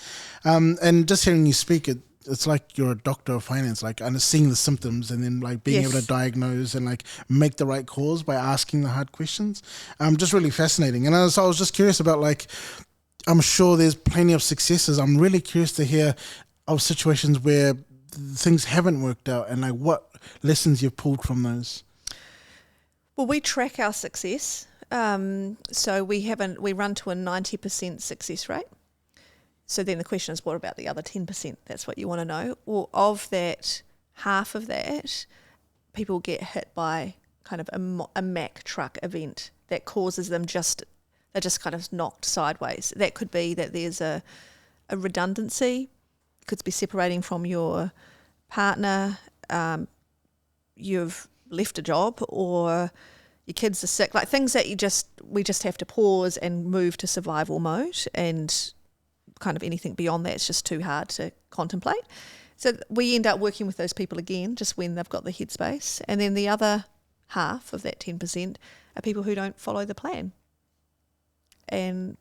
Speaker 4: and just hearing you speak, it's like you're a doctor of finance, like seeing the symptoms and then like being able to diagnose and like make the right calls by asking the hard questions. Just really fascinating. And so I was just curious about, like, I'm sure there's plenty of successes. I'm really curious to hear of situations where things haven't worked out and like what lessons you've pulled from those.
Speaker 1: Well, we track our success. So we run to a 90% success rate. So then the question is, what about the other 10%? That's what you want to know. Well, of that, half of that, people get hit by kind of a Mack truck event that causes them they're just kind of knocked sideways. That could be that there's a redundancy. It could be separating from your partner. You've left a job, or your kids are sick. Like things that we just have to pause and move to survival mode, and kind of anything beyond that is just too hard to contemplate. So we end up working with those people again, just when they've got the headspace. And then the other half of that 10% are people who don't follow the plan. And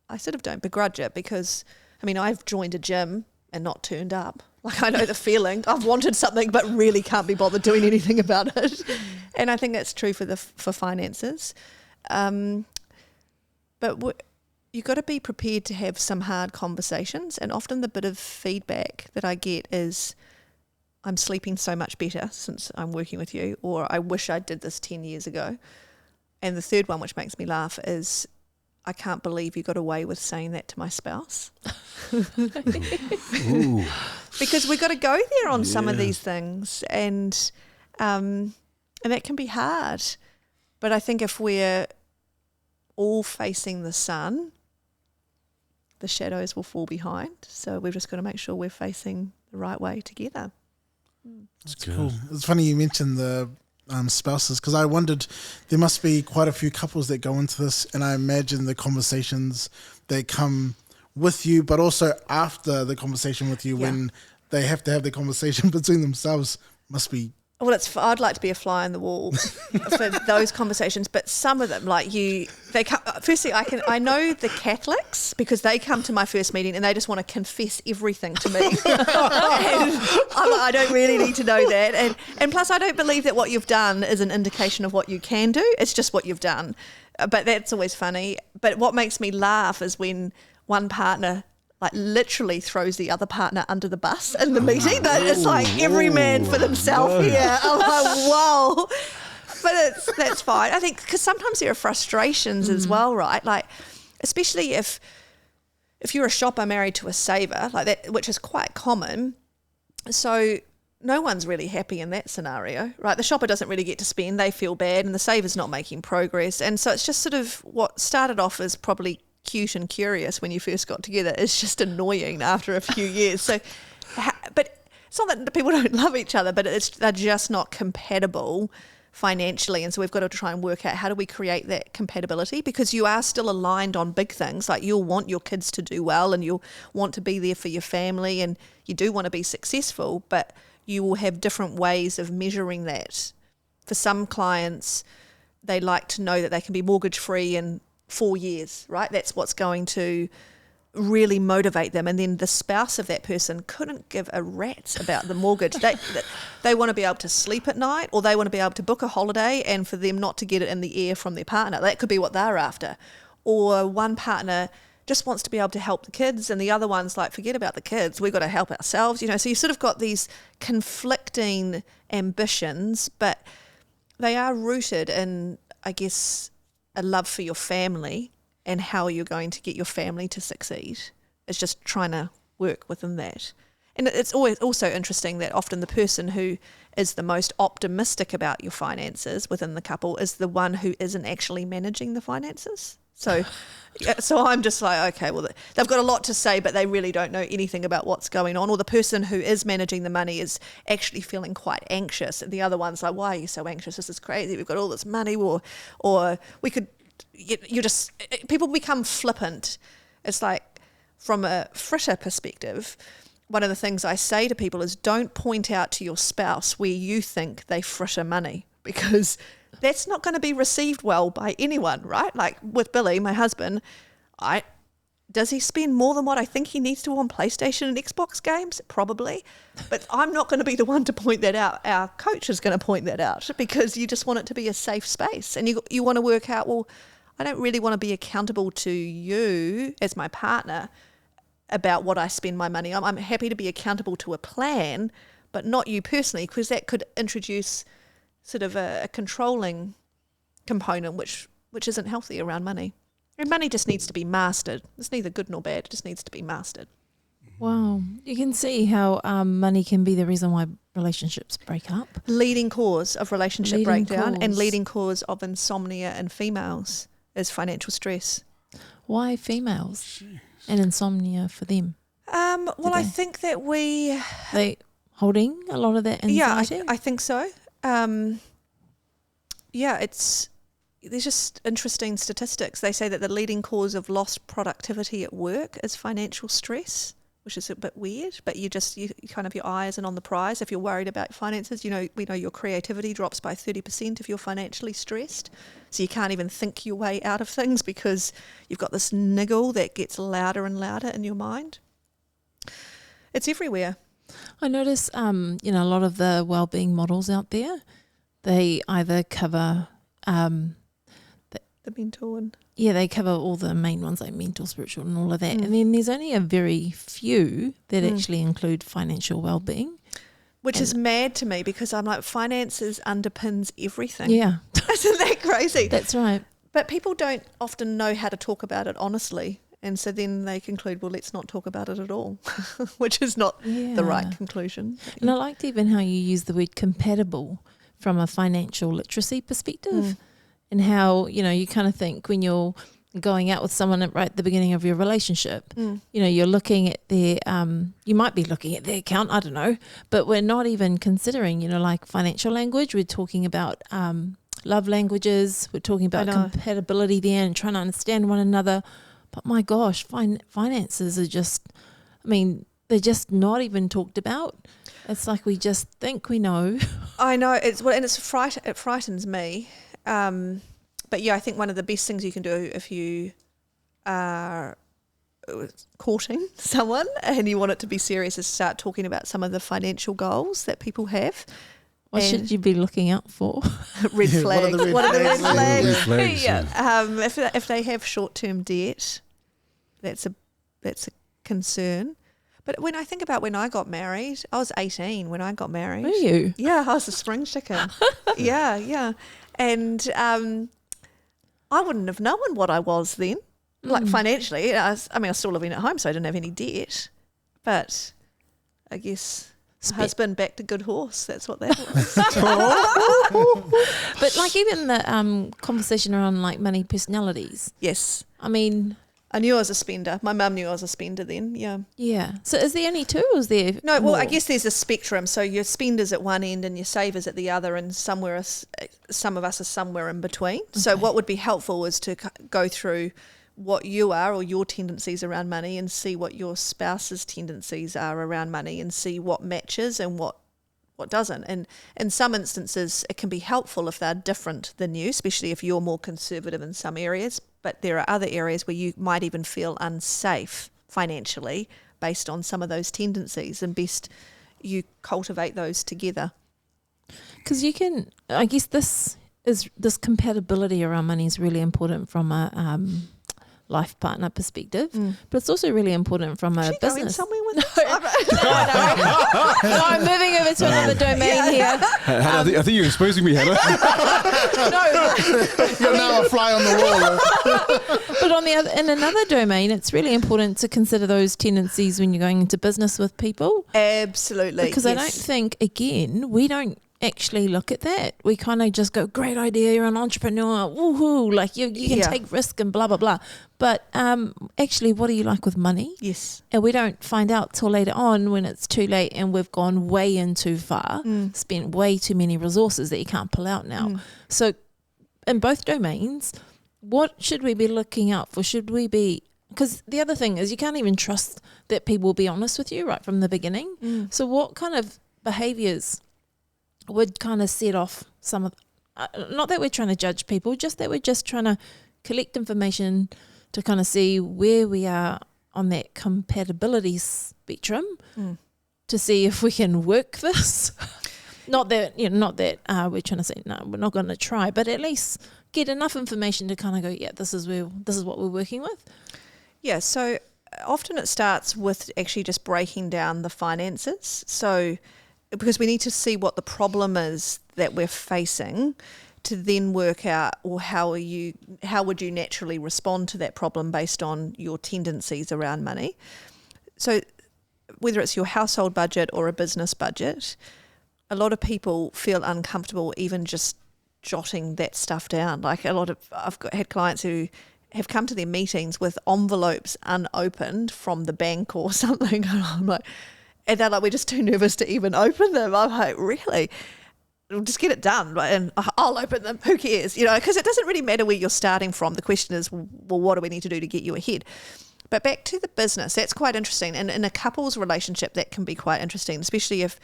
Speaker 1: I sort of don't begrudge it because, I mean, I've joined a gym and not turned up. Like, I know the feeling. I've wanted something but really can't be bothered doing anything about it. And I think that's true for finances. But you've got to be prepared to have some hard conversations. And often the bit of feedback that I get is, I'm sleeping so much better since I'm working with you, or I wish I did this 10 years ago. And the third one, which makes me laugh, is, I can't believe you got away with saying that to my spouse.
Speaker 2: Ooh.
Speaker 1: Because we've got to go there on some of these things, and that can be hard. But I think if we're all facing the sun, the shadows will fall behind. So we've just got to make sure we're facing the right way together.
Speaker 4: That's cool. It's funny you mentioned the spouses, because I wondered, there must be quite a few couples that go into this, and I imagine the conversations that come with you, but also after the conversation with you, when they have to have the conversation between themselves, must be.
Speaker 1: Well, I'd like to be a fly on the wall for those conversations, but some of them, like firstly, I know the Catholics, because they come to my first meeting and they just want to confess everything to me. And I'm like, I don't really need to know that. And plus, I don't believe that what you've done is an indication of what you can do. It's just what you've done. But that's always funny. But what makes me laugh is when one partner literally throws the other partner under the bus in the meeting. It's like every man for themselves here. I'm like, wow. But that's fine. I think because sometimes there are frustrations as well, right? Like, especially if you're a shopper married to a saver, like that, which is quite common. So no one's really happy in that scenario, right? The shopper doesn't really get to spend. They feel bad, and the saver's not making progress. And so it's just sort of what started off as probably cute and curious when you first got together is just annoying after a few years. So, but it's not that people don't love each other, but they're just not compatible financially. And so we've got to try and work out, how do we create that compatibility? Because you are still aligned on big things, like you'll want your kids to do well, and you'll want to be there for your family, and you do want to be successful, but you will have different ways of measuring that. For some clients, they like to know that they can be mortgage free in 4 years, right? That's what's going to really motivate them. And then the spouse of that person couldn't give a rat's about the mortgage. They want to be able to sleep at night, or they want to be able to book a holiday, and for them not to get it in the air from their partner. That could be what they're after. Or one partner just wants to be able to help the kids, and the other one's like, forget about the kids, we've got to help ourselves. So you sort of got these conflicting ambitions, but they are rooted in, I guess, a love for your family and how you're going to get your family to succeed. It's just trying to work within that. And it's always also interesting that often the person who is the most optimistic about your finances within the couple is the one who isn't actually managing the finances. So I'm just like, okay, well, they've got a lot to say, but they really don't know anything about what's going on. Or the person who is managing the money is actually feeling quite anxious. And the other one's like, why are you so anxious? This is crazy. We've got all this money. Or we could, people become flippant. It's like, from a Fritter perspective, one of the things I say to people is, don't point out to your spouse where you think they fritter money, because that's not going to be received well by anyone, right? Like with Billy, my husband, does he spend more than what I think he needs to on PlayStation and Xbox games? Probably. But I'm not going to be the one to point that out. Our coach is going to point that out, because you just want it to be a safe space. And you want to work out, well, I don't really want to be accountable to you as my partner about what I spend my money on. I'm happy to be accountable to a plan, but not you personally, because that could introduce sort of a controlling component, which isn't healthy around money. And money just needs to be mastered. It's neither good nor bad. It just needs to be mastered.
Speaker 3: Wow. You can see how money can be the reason why relationships break up.
Speaker 1: Leading cause of relationship breakdown and
Speaker 3: cause.
Speaker 1: leading cause of insomnia in females is financial stress.
Speaker 3: Why females? And insomnia for them?
Speaker 1: Well, I think that
Speaker 3: they holding a lot of that anxiety?
Speaker 1: Yeah, I think so. There's just interesting statistics. They say that the leading cause of lost productivity at work is financial stress. which is a bit weird, but you kind of, your eye isn't on the prize. If you're worried about finances, we know your creativity drops by 30% if you're financially stressed. So you can't even think your way out of things because you've got this niggle that gets louder and louder in your mind. It's everywhere.
Speaker 3: I notice, a lot of the wellbeing models out there, they either cover
Speaker 1: The mental and...
Speaker 3: Yeah, they cover all the main ones like mental, spiritual and all of that. And then there's only a very few that actually include financial well-being.
Speaker 1: Which is mad to me because I'm like, finances underpins everything.
Speaker 3: Yeah.
Speaker 1: Isn't that crazy?
Speaker 3: That's right.
Speaker 1: But people don't often know how to talk about it honestly. And so then they conclude, well, let's not talk about it at all, which is not the right conclusion.
Speaker 3: And I liked even how you use the word compatible from a financial literacy perspective. And how, you kind of think when you're going out with someone right at the beginning of your relationship, you're looking at their, you might be looking at their account, I don't know, but we're not even considering, like financial language. We're talking about love languages. We're talking about compatibility there and trying to understand one another. But my gosh, finances are just, they're just not even talked about. It's like we just think we know.
Speaker 1: I know, it frightens me. But yeah, I think one of the best things you can do if you are courting someone and you want it to be serious is start talking about some of the financial goals that people have.
Speaker 3: What should you be looking out for?
Speaker 1: Red flags. What are the red flags?
Speaker 2: Red flags,
Speaker 1: yeah. If they have short-term debt, that's a concern. But when I think about when I got married, I was 18 when I got married.
Speaker 3: Were you?
Speaker 1: Yeah, I was a spring chicken. yeah. And I wouldn't have known what I was then, like financially. I was still living at home, so I didn't have any debt. But I guess husband backed a good horse. That's what that was.
Speaker 3: But like even the conversation around like money personalities.
Speaker 1: Yes.
Speaker 3: I
Speaker 1: knew I was a spender. My mum knew I was a spender then, yeah.
Speaker 3: Yeah. So is there only two or is there
Speaker 1: No,
Speaker 3: more?
Speaker 1: well, I guess there's a spectrum. So your spenders at one end and your savers at the other, and some of us are somewhere in between. Okay. So what would be helpful is to go through what you are or your tendencies around money and see what your spouse's tendencies are around money and see what matches and what doesn't. And in some instances, it can be helpful if they're different than you, especially if you're more conservative in some areas. But there are other areas where you might even feel unsafe financially based on some of those tendencies, and best you cultivate those together.
Speaker 3: Because I guess this compatibility around money is really important from a life partner perspective, but it's also really important from a business.
Speaker 1: Going somewhere with
Speaker 3: no, I'm moving over to another domain here.
Speaker 2: Hannah, I think you're exposing me, Hannah.
Speaker 4: You're now a fly on the wall.
Speaker 3: But in another domain, it's really important to consider those tendencies when you're going into business with people.
Speaker 1: Absolutely.
Speaker 3: Because I don't think, again, we don't actually look at that. We kind of just go, great idea, you're an entrepreneur, woohoo, like you can take risk and blah, blah, blah. But actually, what do you like with money?
Speaker 1: Yes.
Speaker 3: And we don't find out till later on when it's too late and we've gone way in too far, spent way too many resources that you can't pull out now. So in both domains, what should we be looking out for? Should we be, because the other thing is you can't even trust that people will be honest with you right from the beginning. So what kind of behaviours would kind of set off some of, not that we're trying to judge people, just that we're just trying to collect information to kind of see where we are on that compatibility spectrum to see if we can work this. Not that we're trying to say, no, we're not going to try, but at least get enough information to kind of go, yeah, this is what we're working with.
Speaker 1: Yeah, so often it starts with actually just breaking down the finances. So because we need to see what the problem is that we're facing to then work out, or how would you naturally respond to that problem based on your tendencies around money. So whether it's your household budget or a business budget, a lot of people feel uncomfortable even just jotting that stuff down. Like I've had clients who have come to their meetings with envelopes unopened from the bank or something. And I'm like, and they're like, we're just too nervous to even open them. I'm like, really? We'll just get it done, right? And I'll open them. Who cares? Because it doesn't really matter where you're starting from. The question is, well, what do we need to do to get you ahead? But back to the business, that's quite interesting. And in a couple's relationship, that can be quite interesting, especially if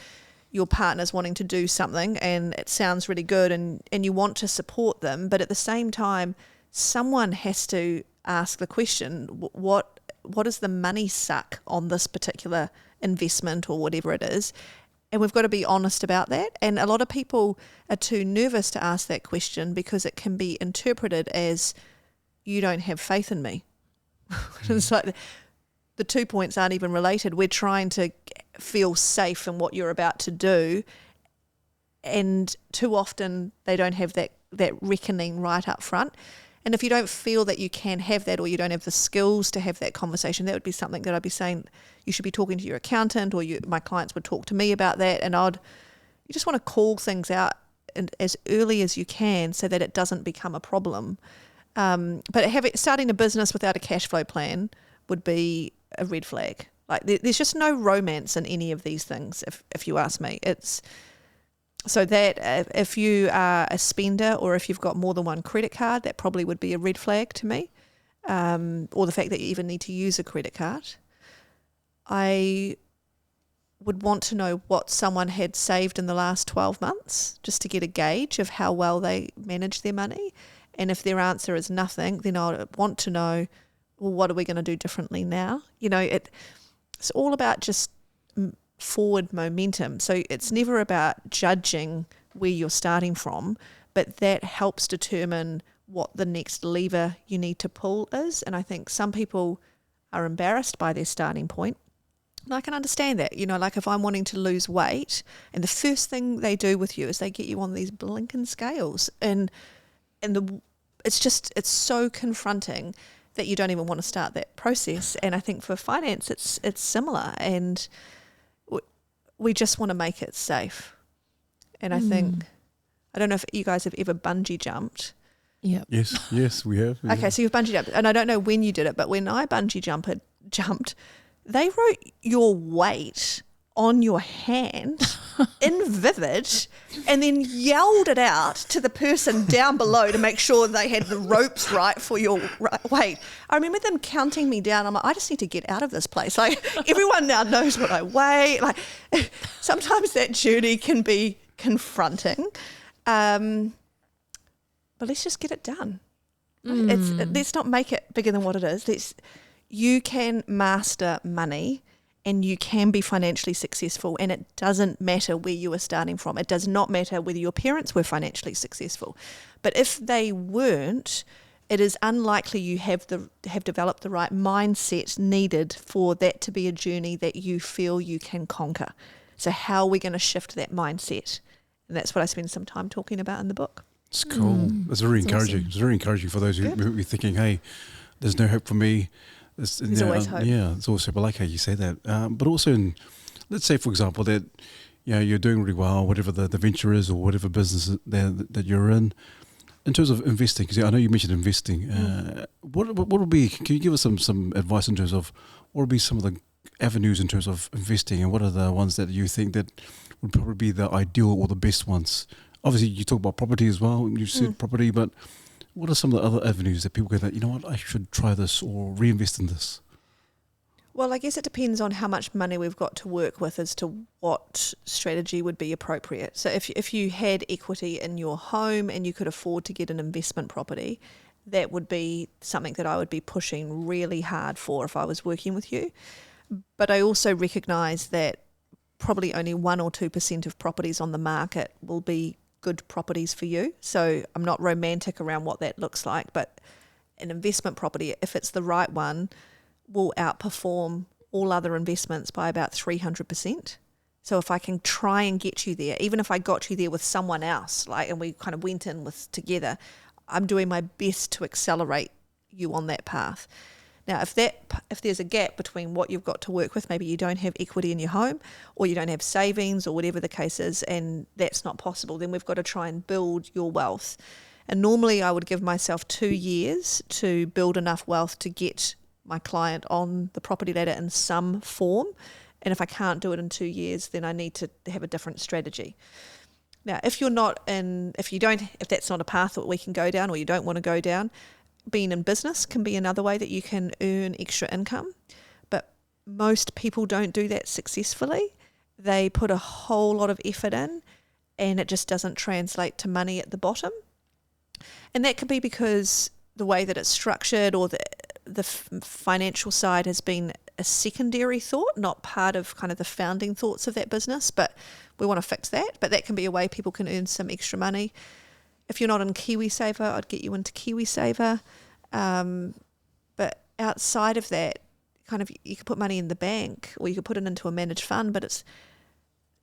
Speaker 1: your partner's wanting to do something and it sounds really good and you want to support them. But at the same time, someone has to ask the question, what is the money suck on this particular investment or whatever it is? And we've got to be honest about that. And a lot of people are too nervous to ask that question because it can be interpreted as, you don't have faith in me. It's like the 2 points aren't even related. We're trying to feel safe in what you're about to do. And too often they don't have that reckoning right up front. And if you don't feel that you can have that, or you don't have the skills to have that conversation, that would be something that I'd be saying you should be talking to your accountant, or my clients would talk to me about that. And you just want to call things out as early as you can so that it doesn't become a problem. But starting a business without a cash flow plan would be a red flag. Like there's just no romance in any of these things, if you ask me. It's so that if you are a spender, or if you've got more than one credit card, that probably would be a red flag to me, or the fact that you even need to use a credit card. I would want to know what someone had saved in the last 12 months, just to get a gauge of how well they manage their money. And if their answer is nothing, then I want to know, well, what are we going to do differently now? It's all about just forward momentum. So it's never about judging where you're starting from, but that helps determine what the next lever you need to pull is. And I think some people are embarrassed by their starting point. And I can understand that. Like if I'm wanting to lose weight, and the first thing they do with you is they get you on these blinking scales, and it's so confronting that you don't even want to start that process. And I think for finance, it's similar, and we just want to make it safe. And I think, I don't know if you guys have ever bungee jumped.
Speaker 3: Yeah.
Speaker 2: Yes, we have. Yeah.
Speaker 1: Okay, so you've bungee jumped, and I don't know when you did it, but when I bungee jumped, they wrote your weight on your hand in vivid, and then yelled it out to the person down below to make sure they had the ropes right for your weight. I remember them counting me down. I'm like, I just need to get out of this place. Like, everyone now knows what I weigh. Like, sometimes that journey can be confronting, but let's just get it done. Let's not make it bigger than what it is. You can master money, and you can be financially successful, and it doesn't matter where you are starting from. It does not matter whether your parents were financially successful. But if they weren't, it is unlikely you have developed the right mindset needed for that to be a journey that you feel you can conquer. So how are we going to shift that mindset? And that's what I spend some time talking about in the book.
Speaker 2: It's cool. It's very encouraging.
Speaker 3: Awesome.
Speaker 2: It's very encouraging for those who are thinking, hey, there's no hope for me.
Speaker 1: There's always hope.
Speaker 2: Yeah, it's also, but I like how you say that. But also, let's say, for example, that you're doing really well, whatever the venture is or whatever business that you're in terms of investing, because I know you mentioned investing. What would be, can you give us some advice in terms of what would be some of the avenues in terms of investing, and what are the ones that you think that would probably be the ideal or the best ones? Obviously, you talk about property as well. You said property, but what are some of the other avenues that people go that, you know what, I should try this or reinvest in this?
Speaker 1: Well, I guess it depends on how much money we've got to work with as to what strategy would be appropriate. So if you had equity in your home and you could afford to get an investment property, that would be something that I would be pushing really hard for if I was working with you. But I also recognise that probably only 1 or 2% of properties on the market will be good properties for you. So I'm not romantic around what that looks like, but an investment property, if it's the right one, will outperform all other investments by about 300%. So if I can try and get you there, even if I got you there with someone else, and we kind of went in with together, I'm doing my best to accelerate you on that path. Now, if there's a gap between what you've got to work with, maybe you don't have equity in your home, or you don't have savings, or whatever the case is, and that's not possible, then we've got to try and build your wealth. And normally I would give myself 2 years to build enough wealth to get my client on the property ladder in some form. And if I can't do it in 2 years, then I need to have a different strategy. Now, if that's not a path that we can go down, or you don't want to go down, being in business can be another way that you can earn extra income, but most people don't do that successfully. They put a whole lot of effort in and it just doesn't translate to money at the bottom. And that could be because the way that it's structured or the financial side has been a secondary thought, not part of kind of the founding thoughts of that business, but we want to fix that. But that can be a way people can earn some extra money. If you're not in KiwiSaver, I'd get you into KiwiSaver. But outside of that, kind of you could put money in the bank or you could put it into a managed fund, but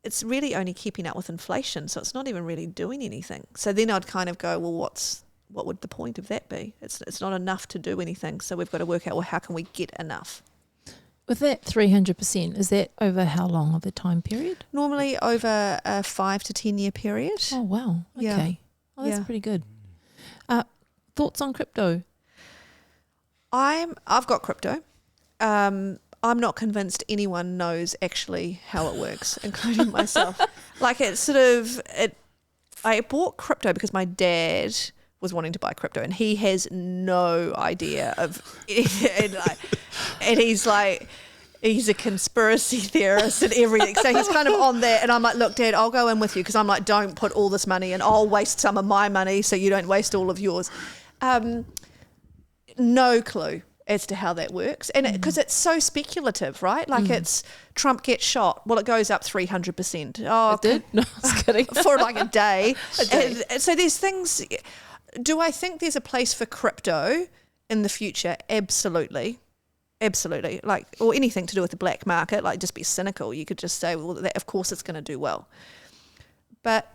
Speaker 1: it's really only keeping up with inflation, so it's not even really doing anything. So then I'd kind of go, well, what would the point of that be? It's not enough to do anything, so we've got to work out, well, how can we get enough?
Speaker 3: With that 300%, is that over how long of a time period?
Speaker 1: Normally over a 5 to 10 year period.
Speaker 3: Oh, wow. Okay.
Speaker 1: Yeah.
Speaker 3: Oh, that's
Speaker 1: Yeah.
Speaker 3: pretty good. Thoughts on crypto?
Speaker 1: I've got crypto. I'm not convinced anyone knows actually how it works, including myself. Like I bought crypto because my dad was wanting to buy crypto and he has no idea of anything. And he's a conspiracy theorist and everything. So he's kind of on that. And I'm like, look, Dad, I'll go in with you because I'm like, don't put all this money in. I'll waste some of my money so you don't waste all of yours. No clue as to how that works. And because it's so speculative, right? Like it's Trump gets shot. Well, it goes up 300%. Oh,
Speaker 3: It did? No, I was kidding.
Speaker 1: for like a day. And so there's things. Do I think there's a place for crypto in the future? Absolutely. Absolutely. Like, or anything to do with the black market, like just be cynical. You could just say, well, that, of course it's going to do well. But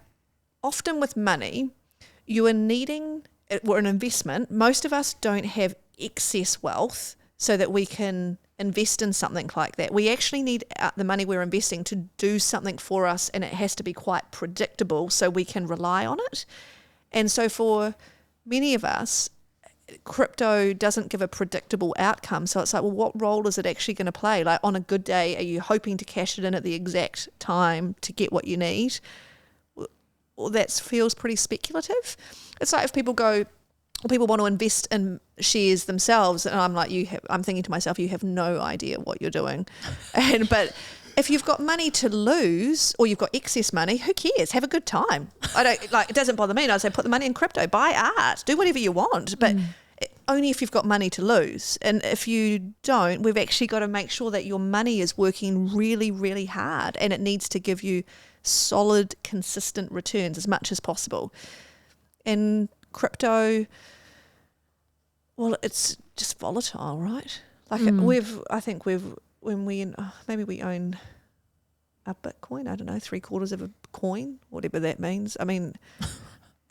Speaker 1: often with money, you are needing, or an investment, most of us don't have excess wealth so that we can invest in something like that. We actually need the money we're investing to do something for us, and it has to be quite predictable so we can rely on it. And so for many of us, crypto doesn't give a predictable outcome. So it's like, well, what role is it actually going to play? Like on a good day, are you hoping to cash it in at the exact time to get what you need? Well, that feels pretty speculative. It's like if people want to invest in shares themselves, and I'm like, I'm thinking to myself, you have no idea what you're doing. But if you've got money to lose or you've got excess money, who cares? Have a good time. It doesn't bother me. And I say, put the money in crypto, buy art, do whatever you want, but only if you've got money to lose. And if you don't, we've actually got to make sure that your money is working really, really hard, and it needs to give you solid, consistent returns as much as possible. And crypto, well, it's just volatile, right? Like maybe we own a Bitcoin, I don't know, 3/4 of a coin, whatever that means. I mean,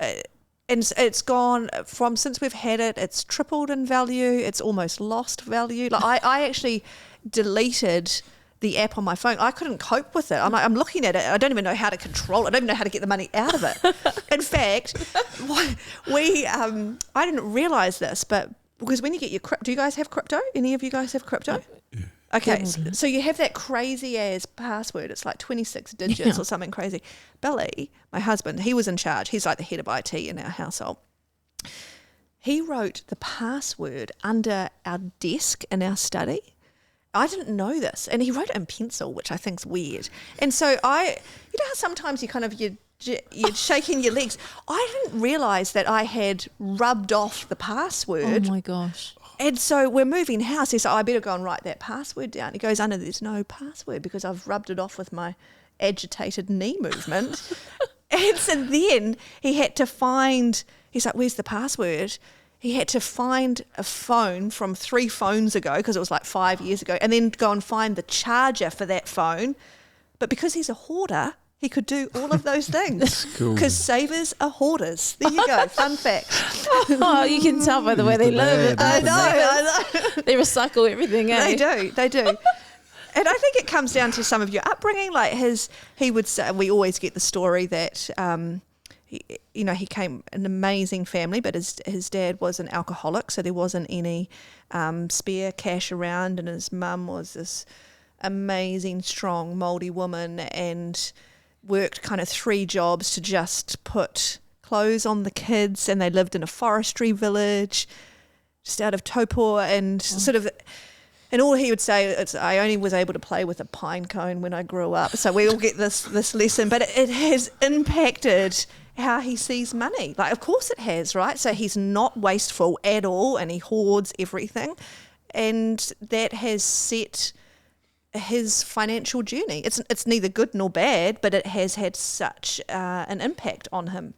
Speaker 1: and it's gone from, since we've had it, it's tripled in value. It's almost lost value. Like I actually deleted the app on my phone. I couldn't cope with it. I'm looking at it. I don't even know how to control it. I don't even know how to get the money out of it. In fact, I didn't realize this, but because when you get your crypto, do you guys have crypto? Any of you guys have crypto?
Speaker 2: Yeah.
Speaker 1: Okay, so you have that crazy ass password. It's like 26 digits or something crazy. Billy, my husband, he was in charge. He's like the head of IT in our household. He wrote the password under our desk in our study. I didn't know this, and he wrote it in pencil, which I think's weird. And so you know how sometimes you're shaking your legs. I didn't realise that I had rubbed off the password.
Speaker 3: Oh my gosh.
Speaker 1: And so we're moving house. He said, I better go and write that password down. He goes, under, there's no password because I've rubbed it off with my agitated knee movement. And so then he had to find, he's like, where's the password? He had to find a phone from 3 phones ago, because it was like 5 years ago, and then go and find the charger for that phone. But because he's a hoarder, he could do all of those things.
Speaker 2: Cool.
Speaker 1: Because savers are hoarders. There you go. Fun fact.
Speaker 3: Oh, you can tell by the way they live.
Speaker 1: I know.
Speaker 3: They recycle everything, eh?
Speaker 1: They do. And I think it comes down to some of your upbringing. Like he would say, we always get the story that, he came an amazing family, but his dad was an alcoholic, so there wasn't any spare cash around, and his mum was this amazing, strong Māori woman and worked kind of 3 jobs to just put clothes on the kids, and they lived in a forestry village. just out of torpor and sort of. And all he would say is, I only was able to play with a pine cone when I grew up. So we all get this lesson, but it has impacted how he sees money. Like, of course it has, right? So he's not wasteful at all, and he hoards everything. And that has set his financial journey. It's neither good nor bad, but it has had such an impact on him.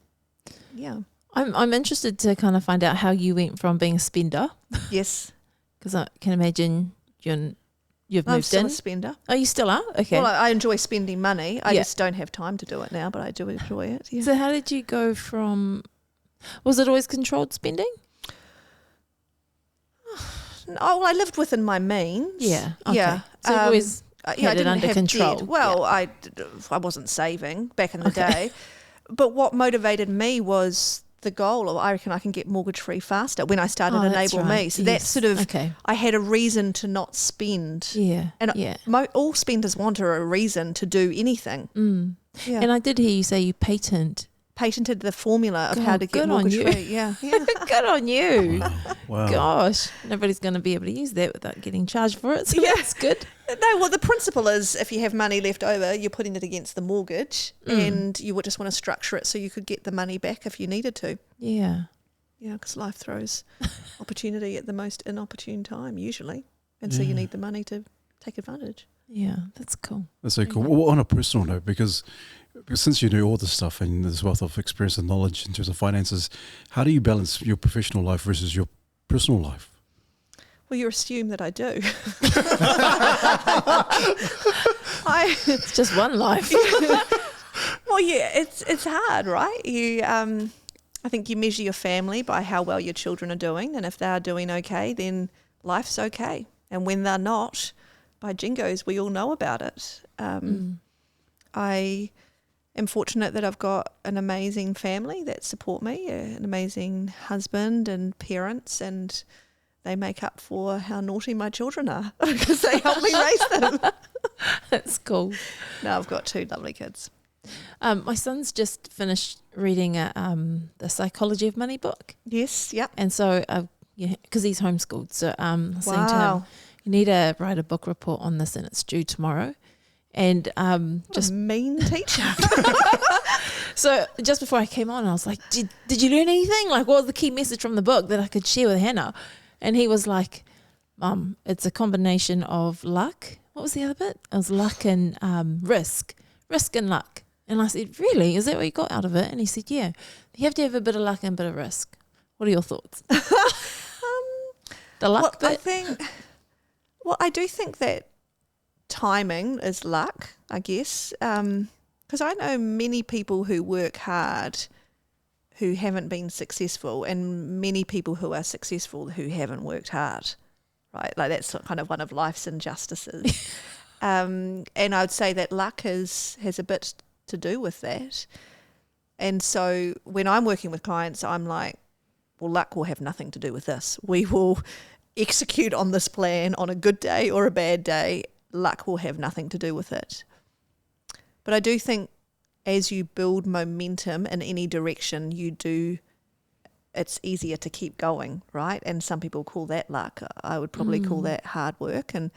Speaker 1: Yeah.
Speaker 3: I'm interested to kind of find out how you went from being a spender.
Speaker 1: Yes.
Speaker 3: Because I can imagine you've
Speaker 1: I'm
Speaker 3: moved
Speaker 1: still
Speaker 3: in.
Speaker 1: a spender.
Speaker 3: Oh, you still are? Okay.
Speaker 1: Well, I enjoy spending money. I
Speaker 3: Yeah.
Speaker 1: just don't have time to do it now, but I do enjoy it. Yeah.
Speaker 3: So how did you go from, was it always controlled spending?
Speaker 1: Oh, I lived within my means.
Speaker 3: Yeah. Okay.
Speaker 1: Yeah.
Speaker 3: So you've always
Speaker 1: I
Speaker 3: had it
Speaker 1: didn't
Speaker 3: under
Speaker 1: have
Speaker 3: control.
Speaker 1: debt. Well,
Speaker 3: Yeah.
Speaker 1: I wasn't saving back in the
Speaker 3: Okay.
Speaker 1: day. But what motivated me was the goal of, I reckon I can get mortgage free faster when I started
Speaker 3: Oh, that's
Speaker 1: Enable
Speaker 3: right.
Speaker 1: Me. So that's
Speaker 3: Yes.
Speaker 1: sort of,
Speaker 3: Okay.
Speaker 1: I had a reason to not spend.
Speaker 3: Yeah.
Speaker 1: And
Speaker 3: yeah.
Speaker 1: all spenders want a reason to do anything.
Speaker 3: Mm.
Speaker 1: Yeah.
Speaker 3: And I did hear you say you patented
Speaker 1: the formula of how
Speaker 3: God,
Speaker 1: to
Speaker 3: good
Speaker 1: get
Speaker 3: on
Speaker 1: mortgage
Speaker 3: you.
Speaker 1: free. Yeah. Yeah.
Speaker 3: Good on you.
Speaker 2: Wow.
Speaker 3: Gosh, nobody's going to be able to use that without getting charged for it. So
Speaker 1: Yeah.
Speaker 3: that's good.
Speaker 1: No, well, the principle is if you have money left over, you're putting it against the mortgage and you would just want to structure it so you could get the money back if you needed to.
Speaker 3: Yeah.
Speaker 1: Yeah, because life throws opportunity at the most inopportune time, usually. And so you need the money to take advantage.
Speaker 3: Yeah, that's cool.
Speaker 2: That's so cool. Well, on a personal note, because since you know all this stuff and there's wealth of experience and knowledge in terms of finances, how do you balance your professional life versus your personal life?
Speaker 1: Well, you assume that I do.
Speaker 3: It's just one life.
Speaker 1: Well, yeah, it's hard, right? I think you measure your family by how well your children are doing, and if they are doing okay, then life's okay. And when they're not, by jingoes, we all know about it. I am fortunate that I've got an amazing family that support me, an amazing husband and parents, and they make up for how naughty my children are because they help me raise them.
Speaker 3: That's cool.
Speaker 1: No, I've got two lovely kids.
Speaker 3: My son's just finished reading the Psychology of Money book.
Speaker 1: Yes, yep.
Speaker 3: And so, because he's homeschooled, so saying to him,
Speaker 1: Wow.
Speaker 3: you need to write a book report on this and it's due tomorrow. And
Speaker 1: Just a mean teacher.
Speaker 3: so just before I came on, I was like, did you learn anything? Like, what was the key message from the book that I could share with Hannah? And he was like, Mum, it's a combination of luck. What was the other bit? It was luck and risk and luck. And I said, really? Is that what you got out of it? And he said, yeah. You have to have a bit of luck and a bit of risk. What are your thoughts? The luck bit?
Speaker 1: I do think that timing is luck, I guess. Because I know many people who work hard who haven't been successful, and many people who are successful who haven't worked hard, right? Like that's kind of one of life's injustices. And I would say that luck has a bit to do with that. And so when I'm working with clients, I'm like, well, luck will have nothing to do with this. We will execute on this plan on a good day or a bad day. Luck will have nothing to do with it. But I do think as you build momentum in any direction, it's easier to keep going, right? And some people call that luck. I would probably call that hard work. And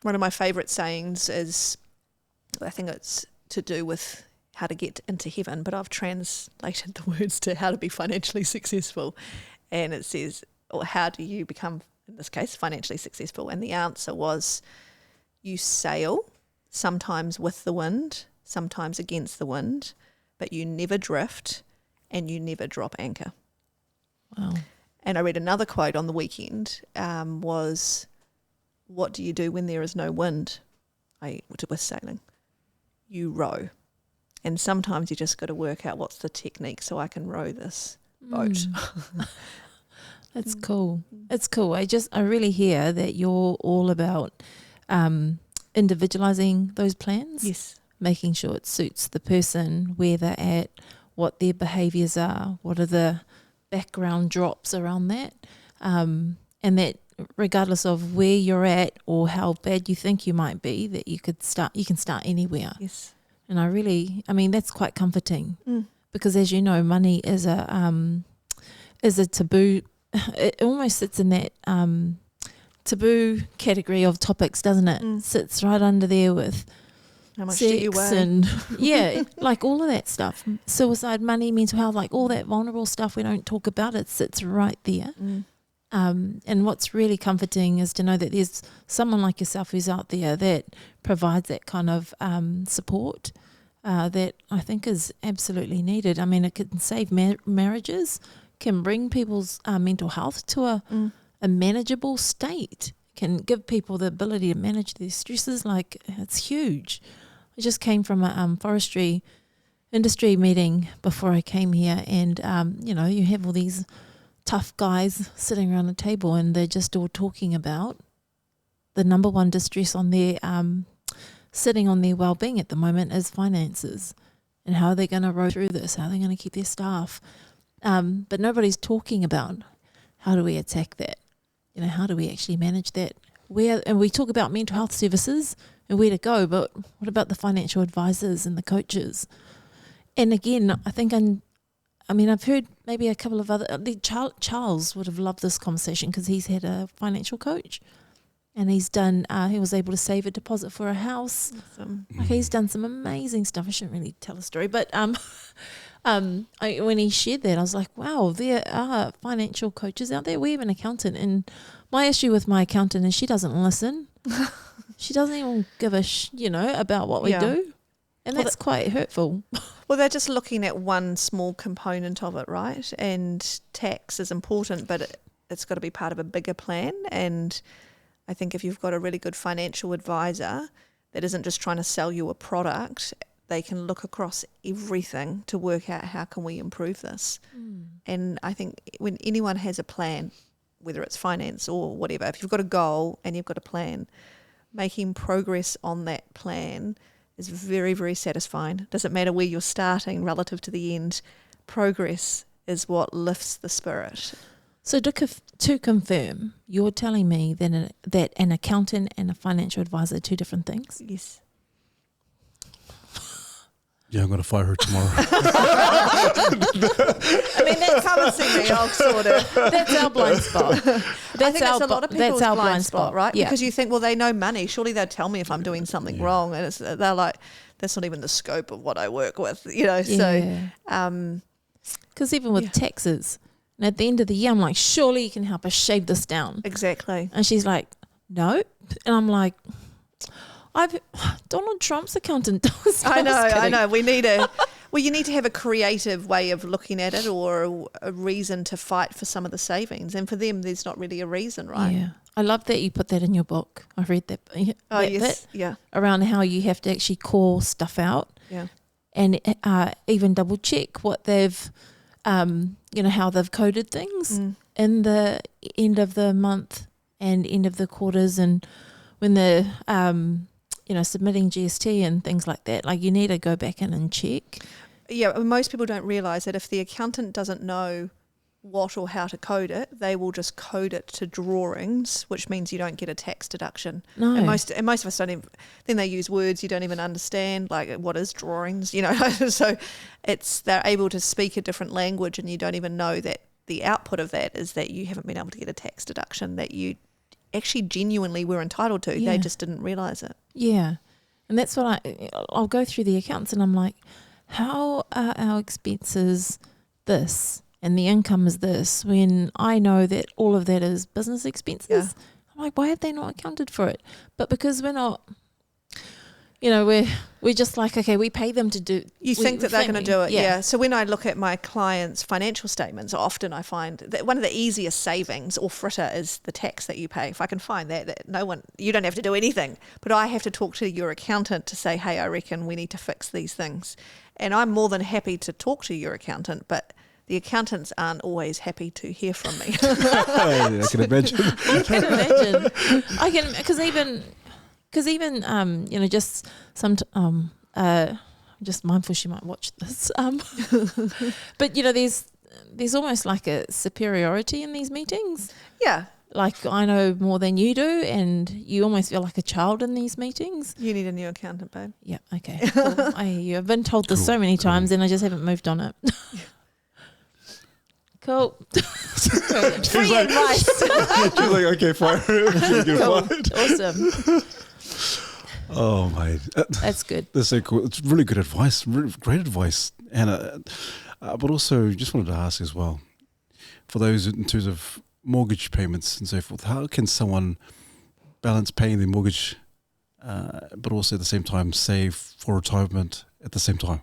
Speaker 1: one of my favourite sayings is, I think it's to do with how to get into heaven, but I've translated the words to how to be financially successful. And it says, or how do you become, in this case, financially successful? And the answer was, you sail, sometimes with the wind, sometimes against the wind, but you never drift and you never drop anchor.
Speaker 3: Wow.
Speaker 1: And I read another quote on the weekend was, what do you do when there is no wind? With sailing. You row. And sometimes you just got to work out what's the technique so I can row this boat.
Speaker 3: That's cool. It's cool. I really hear that you're all about individualizing those plans.
Speaker 1: Yes.
Speaker 3: Making sure it suits the person, where they're at, what their behaviours are, what are the background drops around that, and that regardless of where you're at or how bad you think you might be, that you can start anywhere.
Speaker 1: Yes.
Speaker 3: And that's quite comforting because, as you know, money is a taboo it almost sits in that taboo category of topics, doesn't it? Sits right under there with
Speaker 1: how much do you
Speaker 3: sex
Speaker 1: weigh?
Speaker 3: and like all of that stuff, suicide, money, mental health, like all that vulnerable stuff we don't talk about. It sits right there. And what's really comforting is to know that there's someone like yourself who's out there that provides that kind of support that I think is absolutely needed. I mean, it can save marriages, can bring people's mental health to a manageable state, can give people the ability to manage their stresses. Like, it's huge. I just came from a forestry industry meeting before I came here, and you have all these tough guys sitting around a table, and they're just all talking about the number one distress on their sitting on their well-being at the moment is finances, and how they're going to row through this, how they're going to keep their staff. But nobody's talking about how do we attack that. How do we actually manage that? And we talk about mental health services and where to go, but what about the financial advisors and the coaches? And again, I think I've heard maybe a couple of other. Charles would have loved this conversation because he's had a financial coach, and he's done. He was able to save a deposit for a house.
Speaker 1: Awesome.
Speaker 3: Like, he's done some amazing stuff. I shouldn't really tell a story, but when he shared that, I was like, wow, there are financial coaches out there. We have an accountant, and my issue with my accountant is she doesn't listen. She doesn't even give a about what we do, and that's quite hurtful.
Speaker 1: Well, they're just looking at one small component of it, right? And tax is important, but it's got to be part of a bigger plan. And I think if you've got a really good financial advisor that isn't just trying to sell you a product, they can look across everything to work out how can we improve this. And I think when anyone has a plan, whether it's finance or whatever, if you've got a goal and you've got a plan, making progress on that plan is very, very satisfying. Doesn't matter where you're starting relative to the end. Progress is what lifts the spirit.
Speaker 3: So to confirm, you're telling me that an accountant and a financial advisor are two different things?
Speaker 1: Yes.
Speaker 2: Yeah, I'm going to fire her tomorrow.
Speaker 1: I mean, that covers me, I'll sort of.
Speaker 3: That's our blind spot.
Speaker 1: I think that's a lot of people's blind spot, right?
Speaker 3: Yeah.
Speaker 1: Because you think, well, they know money. Surely they'll tell me if I'm doing something wrong. And they're like, that's not even the scope of what I work with, So,
Speaker 3: because even with taxes, and at the end of the year, I'm like, surely you can help us shave this down.
Speaker 1: Exactly.
Speaker 3: And she's like, no. And I'm like, Donald Trump's accountant does.
Speaker 1: I know. We need you need to have a creative way of looking at it, or a reason to fight for some of the savings. And for them, there's not really a reason, right?
Speaker 3: Yeah. I love that you put that in your book. I've read that.
Speaker 1: Yes.
Speaker 3: Bit,
Speaker 1: yeah.
Speaker 3: Around how you have to actually call stuff out.
Speaker 1: Yeah.
Speaker 3: And even double check what they've, how they've coded things in the end of the month and end of the quarters, and when they're, submitting GST and things like that. Like, you need to go back in and check.
Speaker 1: Yeah, most people don't realise that if the accountant doesn't know what or how to code it, they will just code it to drawings, which means you don't get a tax deduction.
Speaker 3: No.
Speaker 1: And most of us don't even, then they use words you don't even understand, like what is drawings, so they're able to speak a different language, and you don't even know that the output of that is that you haven't been able to get a tax deduction that you actually genuinely were entitled to.
Speaker 3: Yeah.
Speaker 1: They just didn't realise it.
Speaker 3: Yeah. And that's what I'll go through the accounts, and I'm like, how are our expenses this and the income is this, when I know that all of that is business expenses?
Speaker 1: Yeah.
Speaker 3: I'm like, why have they not accounted for it? But because we're not, we're just like, okay, we pay them to do.
Speaker 1: You think that they're going to do it,
Speaker 3: Yeah.
Speaker 1: yeah. So when I look at my clients' financial statements, often I find that one of the easiest savings or fritter is the tax that you pay. If I can find that you don't have to do anything, but I have to talk to your accountant to say, hey, I reckon we need to fix these things. And I'm more than happy to talk to your accountant, but the accountants aren't always happy to hear from me.
Speaker 2: I can imagine.
Speaker 3: I can, because even just some, just mindful she might watch this. But there's almost like a superiority in these meetings.
Speaker 1: Yeah.
Speaker 3: Like, I know more than you do, and you almost feel like a child in these meetings.
Speaker 1: You need a new accountant, babe.
Speaker 3: Yeah, okay. Cool. I hear you. I've been told this so many times, and I just haven't moved on it. Cool.
Speaker 1: Free advice.
Speaker 2: She's like, okay, fine.
Speaker 3: Cool. Awesome.
Speaker 2: Oh, mate.
Speaker 3: That's good.
Speaker 2: That's so cool. It's really good advice. Really great advice, Anna. But also, just wanted to ask as well, for those in terms of mortgage payments and so forth, how can someone balance paying their mortgage, but also at the same time save for retirement at the same time?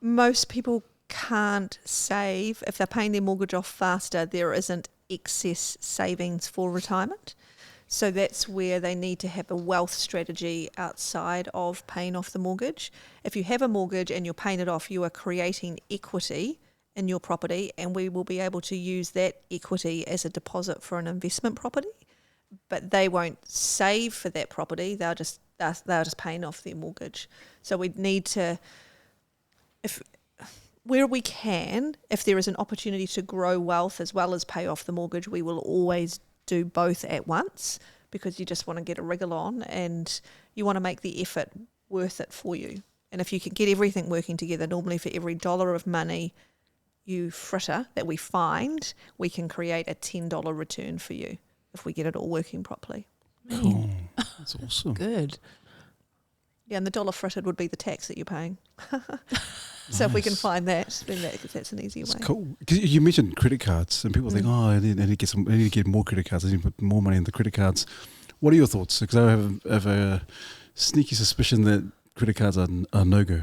Speaker 1: Most people can't save. If they're paying their mortgage off faster, there isn't excess savings for retirement. So that's where they need to have a wealth strategy outside of paying off the mortgage. If you have a mortgage and you're paying it off, you are creating equity in your property, and we will be able to use that equity as a deposit for an investment property. But they won't save for that property. They're just paying off their mortgage. So we need to, where we can, if there is an opportunity to grow wealth as well as pay off the mortgage, we will always do both at once, because you just want to get a wriggle on and you want to make the effort worth it for you. And if you can get everything working together, normally for every $1 of money you fritter that we find, we can create a $10 return for you if we get it all working properly.
Speaker 2: Cool. That's awesome.
Speaker 3: Good.
Speaker 1: Yeah, and the dollar frittered would be the tax that you're paying. So if we can find that, then that's an easier
Speaker 2: It's
Speaker 1: way.
Speaker 2: cool. Because you mentioned credit cards, and people think, I need to get more credit cards. I need to put more money in the credit cards. What are your thoughts? Because I have a sneaky suspicion that credit cards are no-go.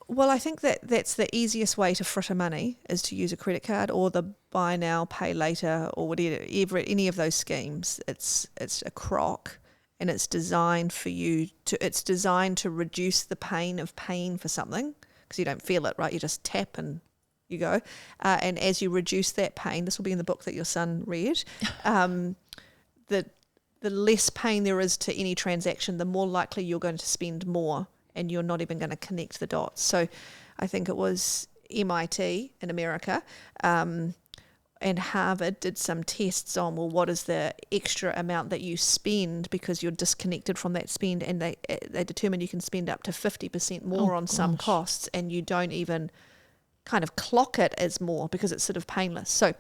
Speaker 1: Well, I think that's the easiest way to fritter money, is to use a credit card or the buy now, pay later, or whatever, any of those schemes. It's a crock, and it's designed for you to. It's designed to reduce the pain of paying for something, because you don't feel it, right? You just tap and you go. And as you reduce that pain, this will be in the book that your son read, the less pain there is to any transaction, the more likely you're going to spend more, and you're not even going to connect the dots. So I think it was MIT in America and Harvard did some tests on, well, what is the extra amount that you spend because you're disconnected from that spend, and they determined you can spend up to 50% more on some costs, and you don't even kind of clock it as more because it's sort of painless. So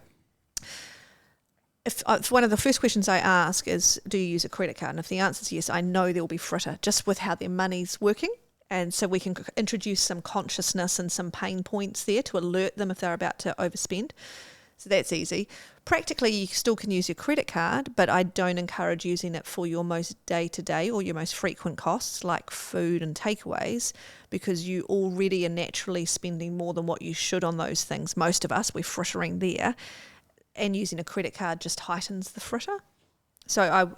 Speaker 1: if one of the first questions I ask is, do you use a credit card? And if the answer is yes, I know there will be fritter just with how their money's working. And so we can introduce some consciousness and some pain points there to alert them if they're about to overspend. So that's easy. Practically, you still can use your credit card, but I don't encourage using it for your most day-to-day or your most frequent costs like food and takeaways, because you already are naturally spending more than what you should on those things. Most of us, we're frittering there, and using a credit card just heightens the fritter. So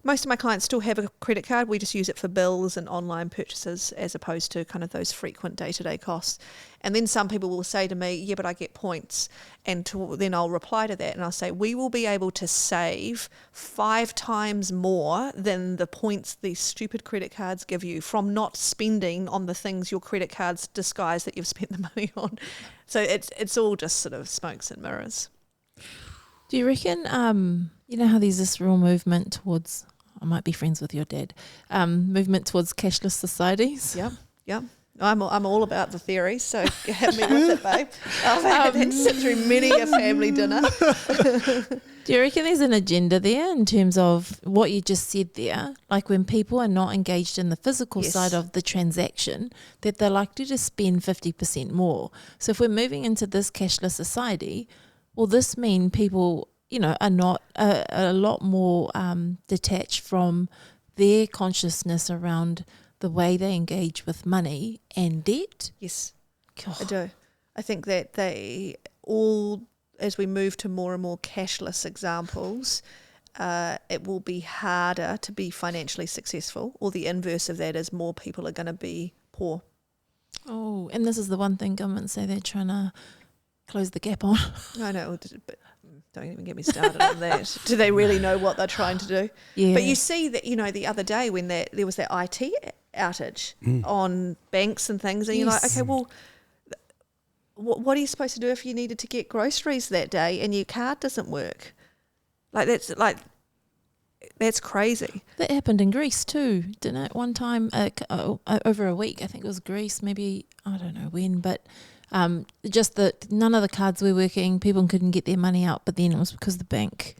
Speaker 1: most of my clients still have a credit card. We just use it for bills and online purchases as opposed to kind of those frequent day-to-day costs. And then some people will say to me, yeah, but I get points. And then I'll reply to that and I'll say, we will be able to save 5 times more than the points these stupid credit cards give you from not spending on the things your credit cards disguise that you've spent the money on. So it's all just sort of smokes and mirrors.
Speaker 3: Do you reckon, you know how there's this real movement towards, I might be friends with your dad, movement towards cashless societies?
Speaker 1: Yep. I'm all about the theory, so have me with it, babe. I've had that sit through many a family dinner.
Speaker 3: Do you reckon there's an agenda there in terms of what you just said there? Like when people are not engaged in the physical side of the transaction, that they're likely to spend 50% more. So if we're moving into this cashless society, will this mean people, you know, are not a lot more detached from their consciousness around the way they engage with money and debt?
Speaker 1: Yes, I do. I think that they all, as we move to more and more cashless examples, it will be harder to be financially successful, or the inverse of that is more people are going to be poor.
Speaker 3: Oh, and this is the one thing governments say they're trying to close the gap on.
Speaker 1: I know, but don't even get me started on that. Do they really know what they're trying to do?
Speaker 3: Yeah.
Speaker 1: But you see that, you know, the other day when there was that IT outage on banks and things, and you're like, okay, well, what are you supposed to do if you needed to get groceries that day and your card doesn't work? That's crazy.
Speaker 3: That happened in Greece too, didn't it? One time, over a week, I think it was Greece, maybe, I don't know when, but Just that none of the cards were working, people couldn't get their money out, but then it was because the bank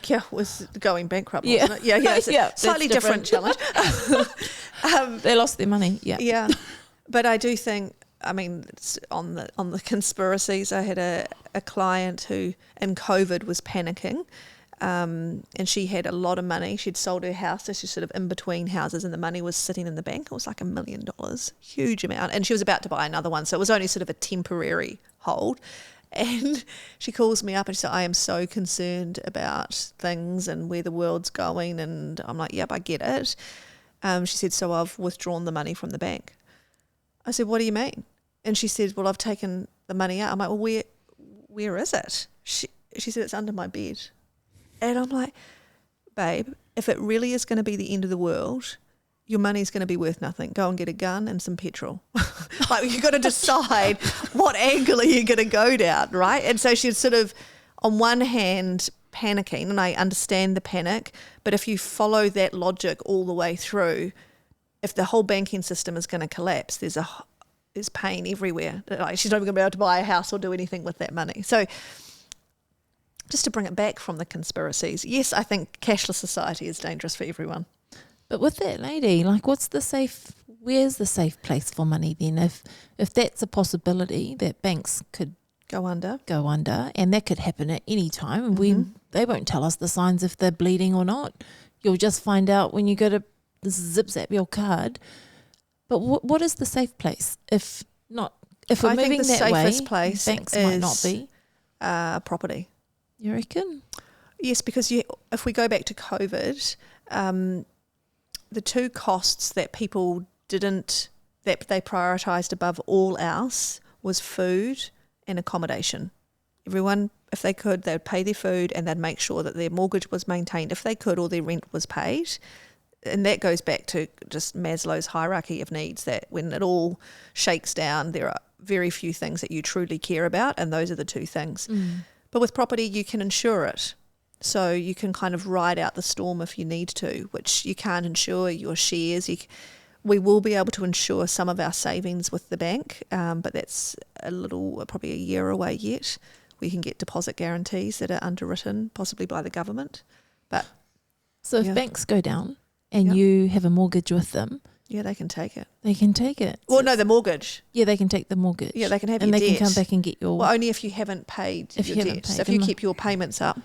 Speaker 1: Yeah, was going bankrupt,
Speaker 3: Yeah.
Speaker 1: wasn't it? Yeah, it's
Speaker 3: Yeah,
Speaker 1: a slightly
Speaker 3: that's
Speaker 1: different challenge.
Speaker 3: they lost their money. Yeah.
Speaker 1: Yeah, but I do think, I mean, it's on the conspiracies, I had a client who in COVID was panicking, and she had a lot of money. She'd sold her house, so she's sort of in between houses, and the money was sitting in the bank. It was like $1 million, huge amount, and she was about to buy another one, so it was only sort of a temporary hold. And she calls me up and she said, I am so concerned about things and where the world's going. And I'm like, yep, I get it. She said, so I've withdrawn the money from the bank. I said, what do you mean? And she said, well, I've taken the money out. I'm like, well, where is it? She said, it's under my bed. And I'm like, babe, if it really is going to be the end of the world, your money's going to be worth nothing. Go and get a gun and some petrol. Like, you've got to decide what angle are you going to go down, right? And so she's sort of, on one hand, panicking, and I understand the panic, but if you follow that logic all the way through, if the whole banking system is going to collapse, there's pain everywhere. Like, she's not even going to be able to buy a house or do anything with that money. So just to bring it back from the conspiracies, yes, I think cashless society is dangerous for everyone.
Speaker 3: But with that lady, like, where's the safe place for money then? If that's a possibility that banks could
Speaker 1: Go under.
Speaker 3: and that could happen at any time, and they won't tell us the signs if they're bleeding or not. You'll just find out when you go to zip zap your card. But what is the safe place? If we're
Speaker 1: I
Speaker 3: moving
Speaker 1: think the
Speaker 3: that way,
Speaker 1: safest place
Speaker 3: banks
Speaker 1: is,
Speaker 3: might not be.
Speaker 1: Property.
Speaker 3: You reckon?
Speaker 1: Yes, because if we go back to COVID, the two costs that people that they prioritised above all else was food and accommodation. Everyone, if they could, they'd pay their food and they'd make sure that their mortgage was maintained if they could, or their rent was paid. And that goes back to just Maslow's hierarchy of needs, that when it all shakes down, there are very few things that you truly care about, and those are the two things. But with property, you can insure it. So you can kind of ride out the storm if you need to, which you can't insure your shares. We will be able to insure some of our savings with the bank, but that's probably a year away yet. We can get deposit guarantees that are underwritten, possibly by the government. But
Speaker 3: So if banks go down and you have a mortgage with them,
Speaker 1: yeah, they can take it.
Speaker 3: they can take it.
Speaker 1: Well, no, the mortgage.
Speaker 3: Yeah, they can take the mortgage.
Speaker 1: Yeah, they can have
Speaker 3: and
Speaker 1: your
Speaker 3: they
Speaker 1: debt.
Speaker 3: can come back and get your.
Speaker 1: Well, only if you haven't paid your debt. So if you keep your payments up,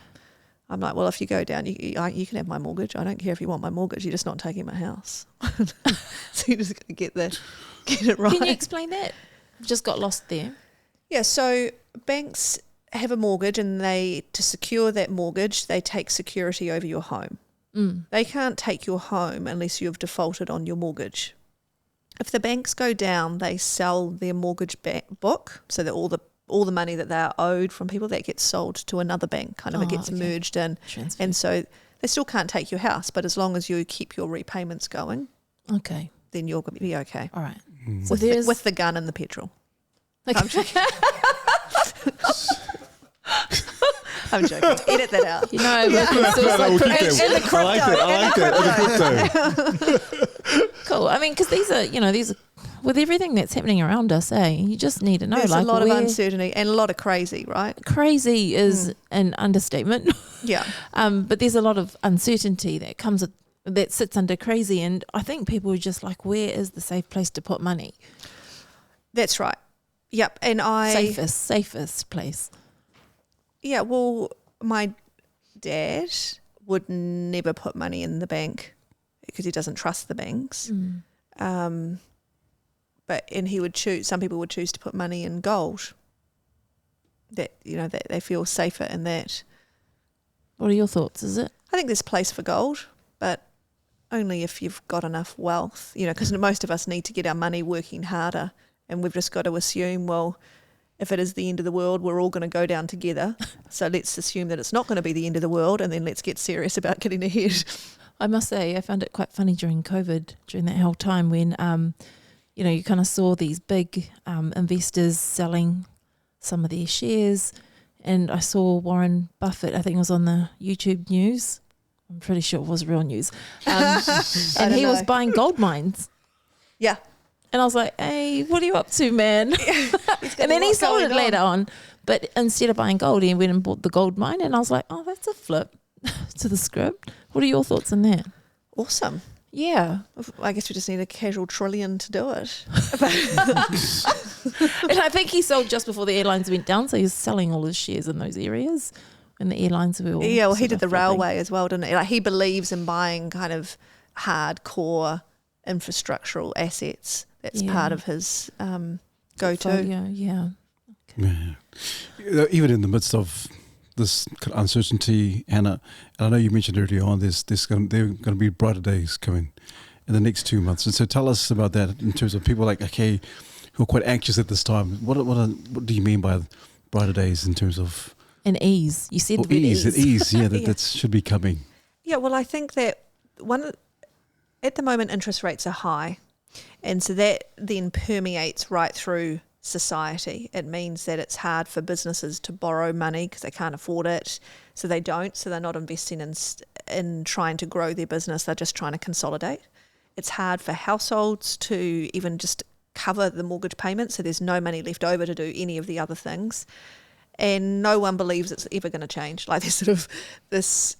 Speaker 1: I'm like, well, if you go down, you can have my mortgage. I don't care if you want my mortgage. You're just not taking my house. So you just got to get it right.
Speaker 3: Can you explain that? Just got lost there.
Speaker 1: Yeah, so banks have a mortgage, and to secure that mortgage, they take security over your home. They can't take your home unless you have defaulted on your mortgage. If the banks go down, they sell their mortgage book, so that all the money that they are owed from people, that gets sold to another bank. It gets merged in,
Speaker 3: Transfer.
Speaker 1: and so they still can't take your house. But as long as you keep your repayments going,
Speaker 3: Okay.
Speaker 1: then you'll be okay.
Speaker 3: All right.
Speaker 1: So with the gun and the petrol. I'm joking. I'm joking. Edit that out.
Speaker 3: You know, we'll keep
Speaker 1: And the crypto.
Speaker 2: I like that.
Speaker 3: cool. I mean, because these are with everything that's happening around us, you just need to know.
Speaker 1: There's a lot of uncertainty and a lot of crazy, right?
Speaker 3: Crazy is an understatement.
Speaker 1: Yeah.
Speaker 3: But there's a lot of uncertainty that sits under crazy, and I think people are just like, where is the safe place to put money?
Speaker 1: That's right. Yep. And
Speaker 3: Safest place.
Speaker 1: Yeah, well, my dad would never put money in the bank because he doesn't trust the banks. And he would some people would choose to put money in gold. That they feel safer in that.
Speaker 3: What are your thoughts? Is it?
Speaker 1: I think there's place for gold, but only if you've got enough wealth. Because most of us need to get our money working harder, and we've just got to assume, well, if it is the end of the world, we're all going to go down together. So let's assume that it's not going to be the end of the world, and then let's get serious about getting ahead.
Speaker 3: I must say, I found it quite funny during COVID, during that whole time when, you kind of saw these big investors selling some of their shares. And I saw Warren Buffett, I think it was on the YouTube news. I'm pretty sure it was real news. And he was buying gold mines.
Speaker 1: Yeah.
Speaker 3: And I was like, hey, what are you up to, man? And then he sold it later on. But instead of buying gold, he went and bought the gold mine. And I was like, oh, that's a flip to the script. What are your thoughts on that?
Speaker 1: Awesome.
Speaker 3: Yeah.
Speaker 1: I guess we just need a casual trillion to do it.
Speaker 3: And I think he sold just before the airlines went down. So he was selling all his shares in those areas when the airlines were all
Speaker 1: Yeah, well, he did the
Speaker 3: flipping.
Speaker 1: railway as well, didn't he? Like, he believes in buying kind of hardcore infrastructural assets. That's part of his go-to.
Speaker 3: Portfolio, yeah.
Speaker 2: Yeah. Even in the midst of this kind of uncertainty, Hannah, and I know you mentioned earlier on, there are going to be brighter days coming in the next 2 months. And so tell us about that in terms of people like, okay, who are quite anxious at this time. What do you mean by brighter days in terms of...
Speaker 3: And ease. You said with
Speaker 2: ease. Yeah, that should be coming.
Speaker 1: Yeah, well, I think that at the moment interest rates are high, and so that then permeates right through society. It means that it's hard for businesses to borrow money because they can't afford it, so they don't. So they're not investing in trying to grow their business. They're just trying to consolidate. It's hard for households to even just cover the mortgage payment, so there's no money left over to do any of the other things. And no one believes it's ever going to change. Like, there's sort of this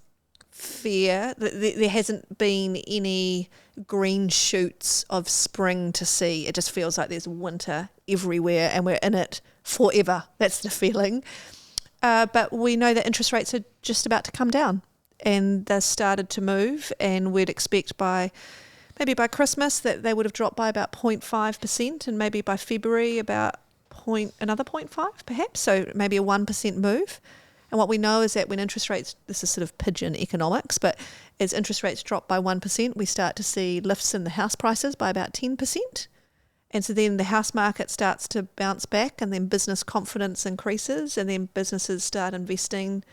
Speaker 1: fear that there hasn't been any green shoots of spring to see. It just feels like there's winter everywhere and we're in it forever. That's the feeling. But we know that interest rates are just about to come down, and they've started to move, and we'd expect maybe by Christmas that they would have dropped by about 0.5%, and maybe by February about another 0.5 perhaps, so maybe a 1% move. And what we know is that when interest rates, this is sort of pigeon economics, but as interest rates drop by 1%, we start to see lifts in the house prices by about 10%. And so then the house market starts to bounce back, and then business confidence increases, and then businesses start investing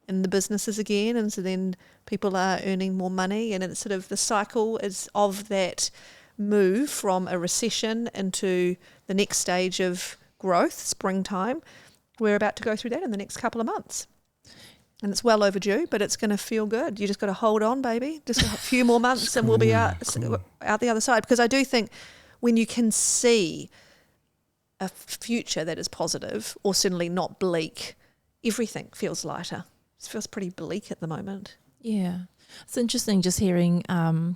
Speaker 1: in the businesses again, and so then people are earning more money, and it's sort of the cycle is of that move from a recession into the next stage of growth, springtime. We're about to go through that in the next couple of months. And it's well overdue, but it's going to feel good. You just got to hold on, baby. Just a few more months and we'll be out the other side. Because I do think when you can see a future that is positive, or certainly not bleak, everything feels lighter. It feels pretty bleak at the moment.
Speaker 3: Yeah. It's interesting just hearing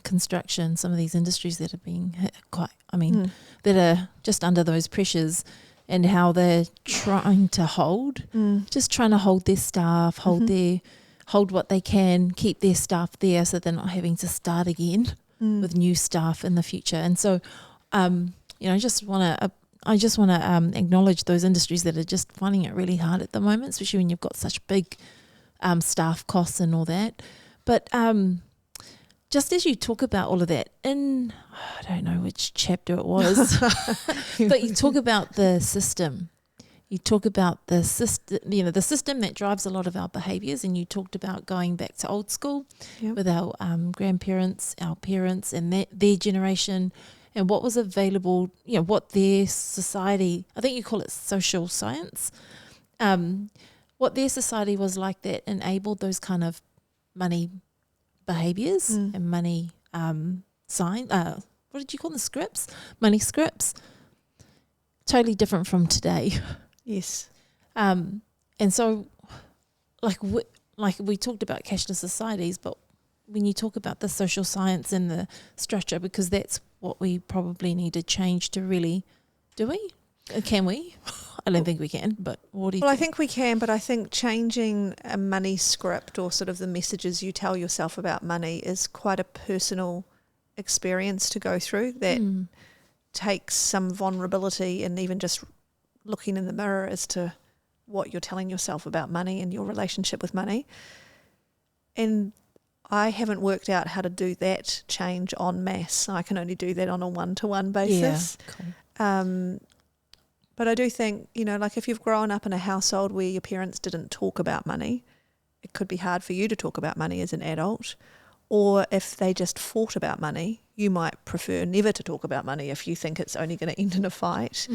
Speaker 3: construction, some of these industries that are being hit that are just under those pressures, and how they're trying to hold their staff, hold what they can, keep their staff there so they're not having to start again with new staff in the future. And so, I just want to acknowledge those industries that are just finding it really hard at the moment, especially when you've got such big staff costs and all that. But just as you talk about all of that, I don't know which chapter it was, but you talk about the system. You talk about the system, the system that drives a lot of our behaviours, and you talked about going back to old school with our grandparents, our parents, and their generation, and what was available, what their society, I think you call it social science, what their society was like that enabled those kind of money behaviours and money what did you call them, scripts? Money scripts. Totally different from today.
Speaker 1: Yes.
Speaker 3: And so, like we talked about cashless societies, but when you talk about the social science and the structure, because that's what we probably need to change to really, do we? Can we? I don't think we can, but what do you think?
Speaker 1: Well, I think we can, but I think changing a money script, or sort of the messages you tell yourself about money, is quite a personal experience to go through that takes some vulnerability, and even just looking in the mirror as to what you're telling yourself about money and your relationship with money. And I haven't worked out how to do that change en masse. I can only do that on a one-to-one basis.
Speaker 3: Yeah, cool.
Speaker 1: But I do think, like if you've grown up in a household where your parents didn't talk about money, it could be hard for you to talk about money as an adult. Or if they just fought about money, you might prefer never to talk about money if you think it's only going to end in a fight.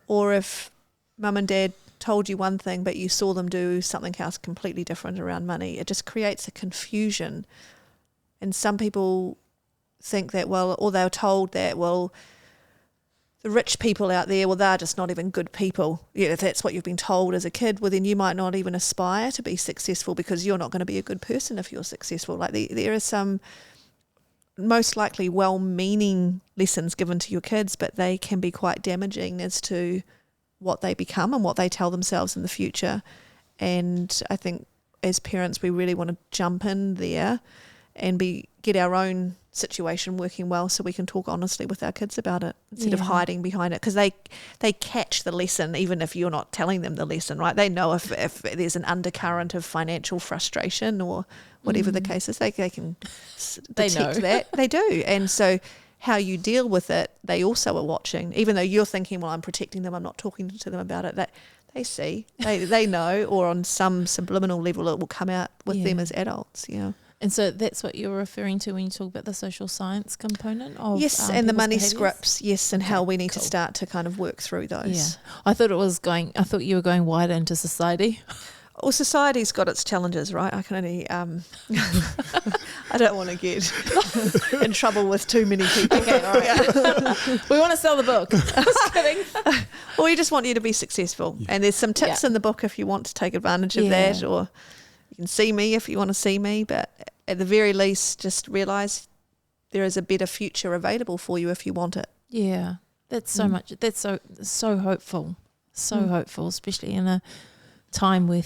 Speaker 1: Or if mum and dad told you one thing but you saw them do something else completely different around money, it just creates a confusion. And some people think that, or they were told that, the rich people out there, well, they're just not even good people. Yeah, if that's what you've been told as a kid, well, then you might not even aspire to be successful because you're not going to be a good person if you're successful. Like there are some most likely well-meaning lessons given to your kids, but they can be quite damaging as to what they become and what they tell themselves in the future. And I think as parents, we really want to jump in there and get our own situation working well so we can talk honestly with our kids about it instead of hiding behind it, because they catch the lesson even if you're not telling them the lesson, right? They know if there's an undercurrent of financial frustration or whatever the case is, they can detect that. They do. And so how you deal with it, they also are watching, even though you're thinking, well, I'm protecting them, I'm not talking to them about it. That they see, they know, or on some subliminal level it will come out with them as adults.
Speaker 3: And so that's what you're referring to when you talk about the social science component of
Speaker 1: yes, and the money
Speaker 3: behaviours?
Speaker 1: scripts, yes, and how we need to start to kind of work through those.
Speaker 3: Yeah, I thought you were going wider into society.
Speaker 1: Well, society's got its challenges, right? I can only, I don't want to get in trouble with too many people.
Speaker 3: Okay, all right. We want to sell the book. Just kidding.
Speaker 1: Well, we just want you to be successful. Yeah. And there's some tips in the book if you want to take advantage of that, or you can see me if you want to see me. But at the very least, just realise there is a better future available for you if you want it.
Speaker 3: Yeah, that's so much. That's so hopeful. So hopeful, especially in a time where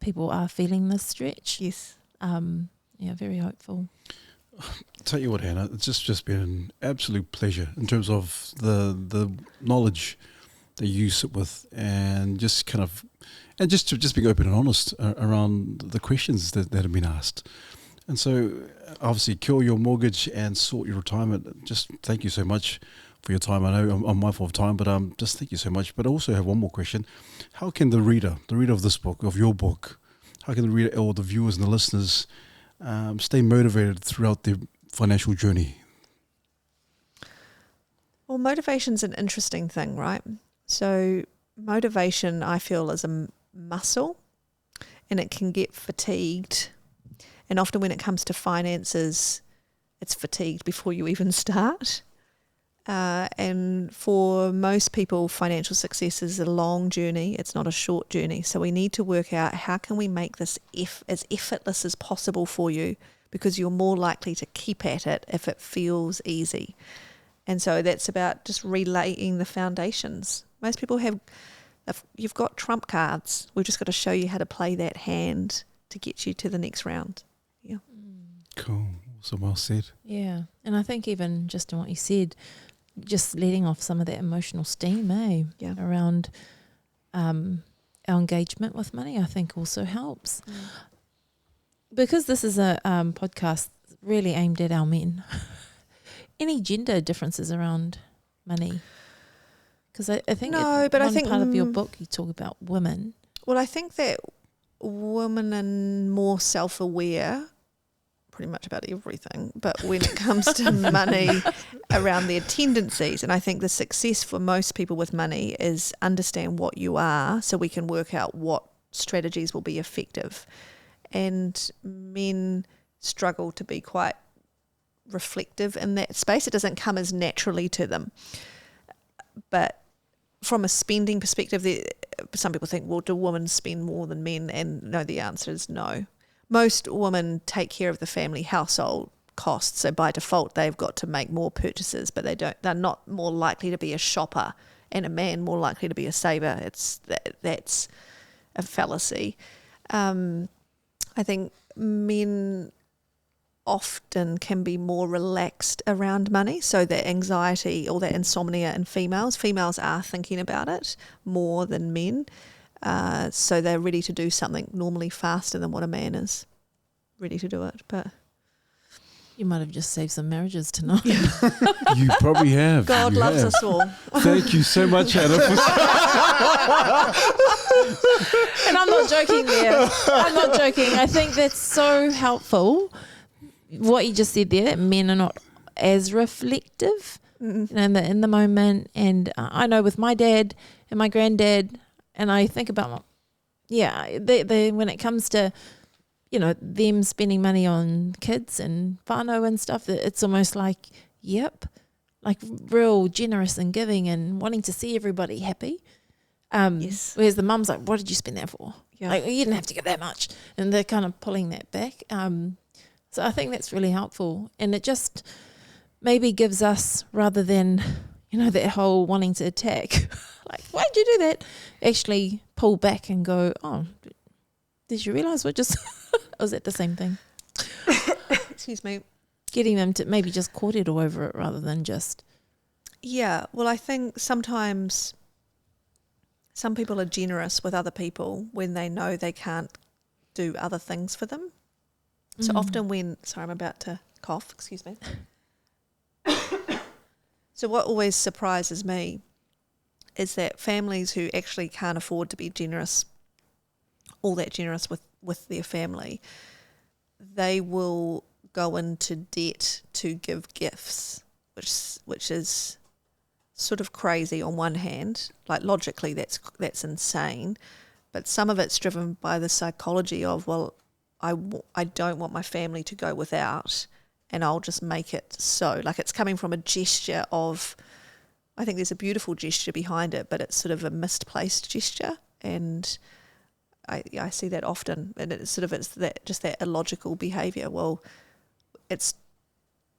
Speaker 3: people are feeling this stretch.
Speaker 1: Yes.
Speaker 3: Very hopeful.
Speaker 2: Tell you what, Hannah, it's just been an absolute pleasure in terms of the knowledge that you sit with, and just being open and honest around the questions that have been asked. And so obviously cure your mortgage and sort your retirement. Just thank you so much for your time. I know I'm mindful of time, but just thank you so much. But I also have one more question. How can the reader of this book, of your book, how can the reader or the viewers and the listeners stay motivated throughout their financial journey?
Speaker 1: Well, motivation's an interesting thing, right? So motivation, I feel, is a muscle, and it can get fatigued. And often when it comes to finances, it's fatigued before you even start. And for most people, financial success is a long journey. It's not a short journey. So we need to work out how can we make this as effortless as possible for you, because you're more likely to keep at it if it feels easy. And so that's about just relaying the foundations. Most people you've got trump cards. We've just got to show you how to play that hand to get you to the next round. Yeah.
Speaker 2: Cool. So well said.
Speaker 3: Yeah. And I think even just in what you said, just letting off some of that emotional steam, around our engagement with money, I think also helps. Because this is a podcast really aimed at our men. Any gender differences around money? Because I think part of your book you talk about women.
Speaker 1: Well, I think that women are more self-aware pretty much about everything, but when it comes to money, around their tendencies. And I think the success for most people with money is understand what you are so we can work out what strategies will be effective. And men struggle to be quite reflective in that space. It doesn't come as naturally to them. But from a spending perspective, some people think, well, do women spend more than men? And no, the answer is no. Most women take care of the family household costs, so by default they've got to make more purchases, but they're not more likely to be a shopper, and a man more likely to be a saver. That's a fallacy. I think men often can be more relaxed around money, so that anxiety or that insomnia in females are thinking about it more than men. So they're ready to do something normally faster than what a man is ready to do it. But
Speaker 3: you might have just saved some marriages tonight.
Speaker 2: You probably have.
Speaker 1: God loves us all.
Speaker 2: Thank you so much, Hannah.
Speaker 3: And I'm not joking there. I'm not joking. I think that's so helpful. What you just said there, that men are not as reflective in the moment. And I know with my dad and my granddad, and I think about, they when it comes to, them spending money on kids and whānau and stuff, it's almost like, yep, like real generous and giving and wanting to see everybody happy.
Speaker 1: Yes.
Speaker 3: Whereas the mum's like, what did you spend that for?
Speaker 1: Yeah.
Speaker 3: Like, you didn't have to give that much. And they're kind of pulling that back. So I think that's really helpful. And it just maybe gives us, rather than, that whole wanting to attack, like, why did you do that? Actually pull back and go, oh, did you realise what just, was that the same thing?
Speaker 1: Excuse me.
Speaker 3: Getting them to maybe just cordial over it rather than just.
Speaker 1: Yeah, well, I think sometimes some people are generous with other people when they know they can't do other things for them. So often sorry, I'm about to cough, excuse me. So what always surprises me is that families who actually can't afford to be generous, all that generous with their family, they will go into debt to give gifts, which is sort of crazy on one hand. Like logically that's insane, but some of it's driven by the psychology of, well, I don't want my family to go without, and I'll just make it so. Like it's coming from a gesture of, I think there's a beautiful gesture behind it, but it's sort of a misplaced gesture, and I see that often, and it's that illogical behaviour. Well, it's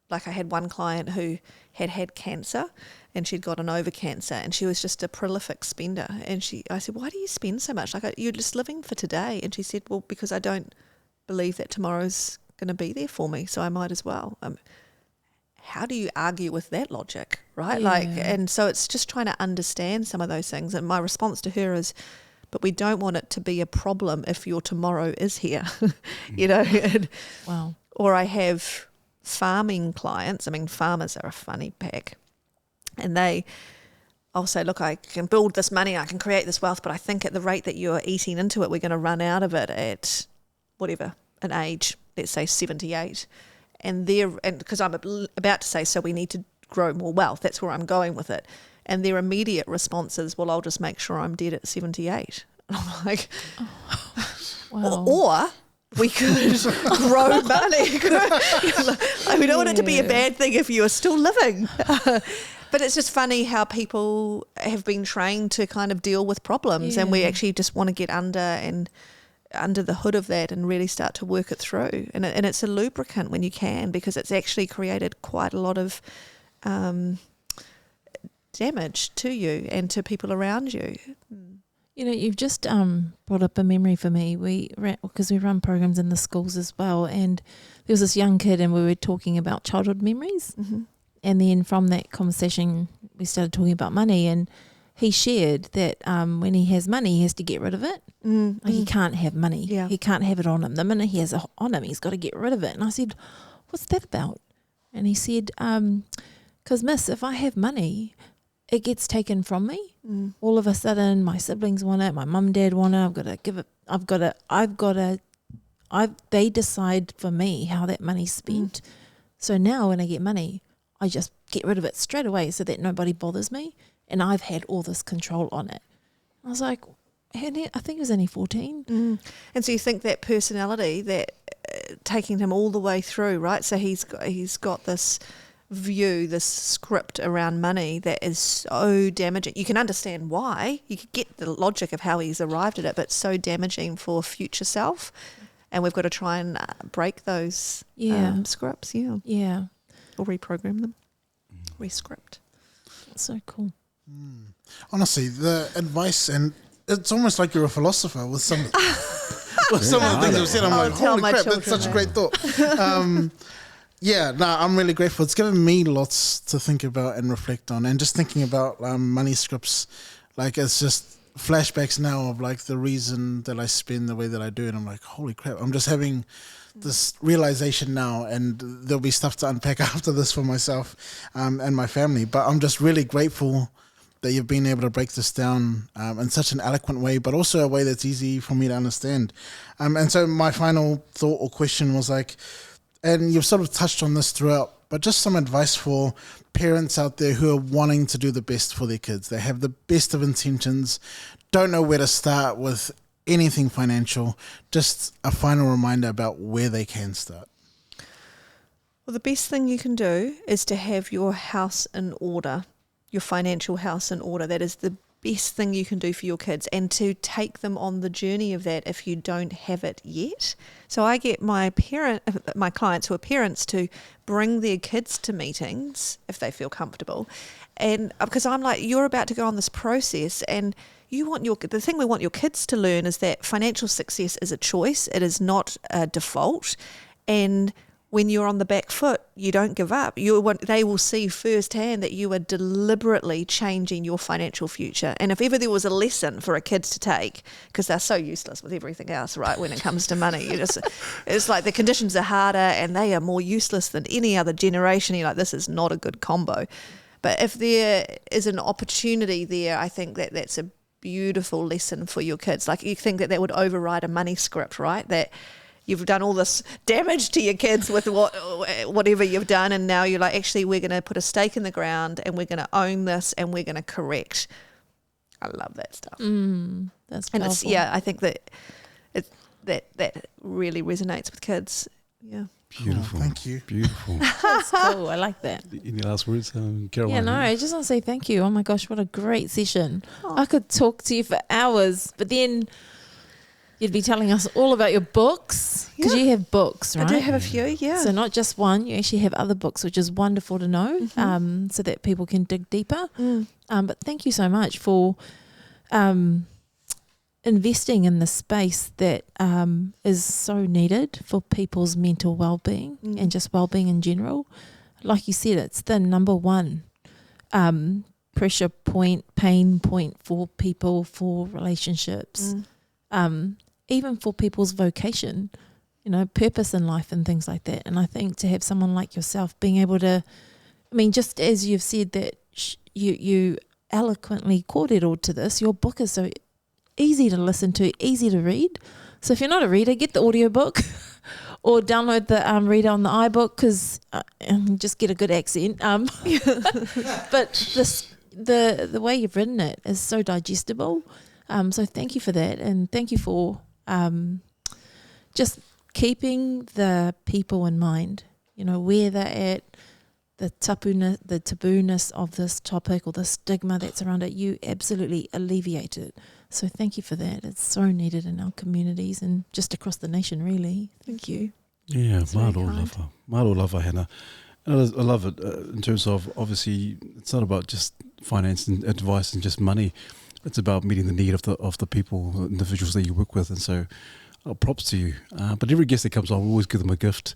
Speaker 1: like I had one client who had cancer, and she'd gotten over cancer, and she was just a prolific spender. And I said, why do you spend so much? Like you're just living for today. And she said, well, because I don't believe that tomorrow's going to be there for me, so I might as well. How do you argue with that logic, right?
Speaker 3: Yeah.
Speaker 1: And so it's just trying to understand some of those things. And my response to her is, but we don't want it to be a problem if your tomorrow is here,
Speaker 3: Wow.
Speaker 1: Or I have farming clients. I mean, farmers are a funny pack, and I'll say, look, I can build this money, I can create this wealth, but I think at the rate that you're eating into it, we're going to run out of it at whatever, an age, let's say 78. And because I'm about to say, so we need to grow more wealth, that's where I'm going with it. And their immediate response is, well, I'll just make sure I'm dead at 78. And I'm like,
Speaker 3: Wow.
Speaker 1: or we could grow money. We don't want it to be a bad thing if you are still living. But it's just funny how people have been trained to kind of deal with problems, and we actually just want to get under the hood of that and really start to work it through. And it's a lubricant when you can, because it's actually created quite a lot of damage to you and to people around you.
Speaker 3: You've just brought up a memory for me. Because we run programs in the schools as well, and there was this young kid, and we were talking about childhood memories.
Speaker 1: Mm-hmm.
Speaker 3: And then from that conversation, we started talking about money, and he shared that when he has money, he has to get rid of it.
Speaker 1: Mm-hmm.
Speaker 3: Like he can't have money.
Speaker 1: Yeah.
Speaker 3: He can't have it on him. The minute he has it on him, he's got to get rid of it. And I said, what's that about? And he said, because miss, if I have money, it gets taken from me.
Speaker 1: Mm.
Speaker 3: All of a sudden, my siblings want it, my mum and dad want it, I've got to give it, they decide for me how that money's spent. So now when I get money, I just get rid of it straight away so that nobody bothers me, and I've had all this control on it. I was like, I think he was only 14.
Speaker 1: Mm. And so you think that personality, that taking him all the way through, right? So he's got this view, this script around money that is so damaging. You can understand why. You could get the logic of how he's arrived at it, but so damaging for future self. And we've got to try and break those scripts,
Speaker 3: Yeah.
Speaker 1: or reprogram them, rescript.
Speaker 3: That's so cool.
Speaker 4: Honestly, the advice, and it's almost like you're a philosopher with some of the things you've said. I'm like,
Speaker 1: tell
Speaker 4: holy
Speaker 1: my
Speaker 4: crap,
Speaker 1: children
Speaker 4: that's such a
Speaker 1: that.
Speaker 4: great thought. I'm really grateful. It's given me lots to think about and reflect on, and just thinking about money scripts, like it's just flashbacks now of like the reason that I spend the way that I do, and I'm like, holy crap, I'm just having this realization now, and there'll be stuff to unpack after this for myself and my family. But I'm just really grateful that you've been able to break this down in such an eloquent way, but also a way that's easy for me to understand. And so my final thought or question was like, and you've sort of touched on this throughout, but just some advice for parents out there who are wanting to do the best for their kids. They have the best of intentions, don't know where to start with anything financial. Just a final reminder about where they can start.
Speaker 1: Well, Well, the best thing you can do is to have your house in order, your financial house in order. That is the best thing you can do for your kids, and to take them on the journey of that if you don't have it yet. So I get my clients who are parents to bring their kids to meetings if they feel comfortable, and because I'm like, you're about to go on this process, and the thing we want your kids to learn is that financial success is a choice. It is not a default, and when you're on the back foot, you don't give up. They will see firsthand that you are deliberately changing your financial future. And if ever there was a lesson for a kid to take, because they're so useless with everything else, right, when it comes to money, it's like the conditions are harder and they are more useless than any other generation. You're like, this is not a good combo. But if there is an opportunity there, I think that's a beautiful lesson for your kids. Like, you think that would override a money script, right? That you've done all this damage to your kids with whatever you've done, and now you're like, actually, we're going to put a stake in the ground and we're going to own this and we're going to correct. I love that stuff.
Speaker 3: That's
Speaker 1: and
Speaker 3: powerful.
Speaker 1: I think that that really resonates with kids. Yeah.
Speaker 2: Beautiful.
Speaker 4: Oh, thank you.
Speaker 2: Beautiful.
Speaker 3: That's cool. I like that.
Speaker 2: Any last words, Caroline?
Speaker 3: Yeah, no, I just want to say thank you. Oh my gosh, what a great session.
Speaker 1: Oh.
Speaker 3: I could talk to you for hours, but then you'd be telling us all about your books, because
Speaker 1: Yeah.
Speaker 3: you have books, right?
Speaker 1: I do have a few, yeah.
Speaker 3: So not just one, you actually have other books, which is wonderful to know, so that people can dig deeper. But thank you so much for investing in the space that is so needed for people's mental well-being and just well-being in general. Like you said, it's the number one pressure point, pain point for people, for relationships, even for people's vocation, purpose in life and things like that. And I think to have someone like yourself being able to, just as you've said that you eloquently cordialed to this, your book is so easy to listen to, easy to read. So if you're not a reader, get the audiobook or download the reader on the iBook, because just get a good accent. But the way you've written it is so digestible. So thank you for that, and thank you for just keeping the people in mind, where they're at, the tabooness of this topic or the stigma that's around it. You absolutely alleviate it. So thank you for that. It's so needed in our communities and just across the nation, really. Thank you.
Speaker 2: Yeah,
Speaker 1: That's very
Speaker 2: Mālo
Speaker 1: kind.
Speaker 2: lava. Mālo lava, Hannah. And I love it in terms of, obviously, it's not about just finance and advice and just money. It's about meeting the need of the people, the individuals that you work with. And so props to you. But every guest that comes on, we always give them a gift.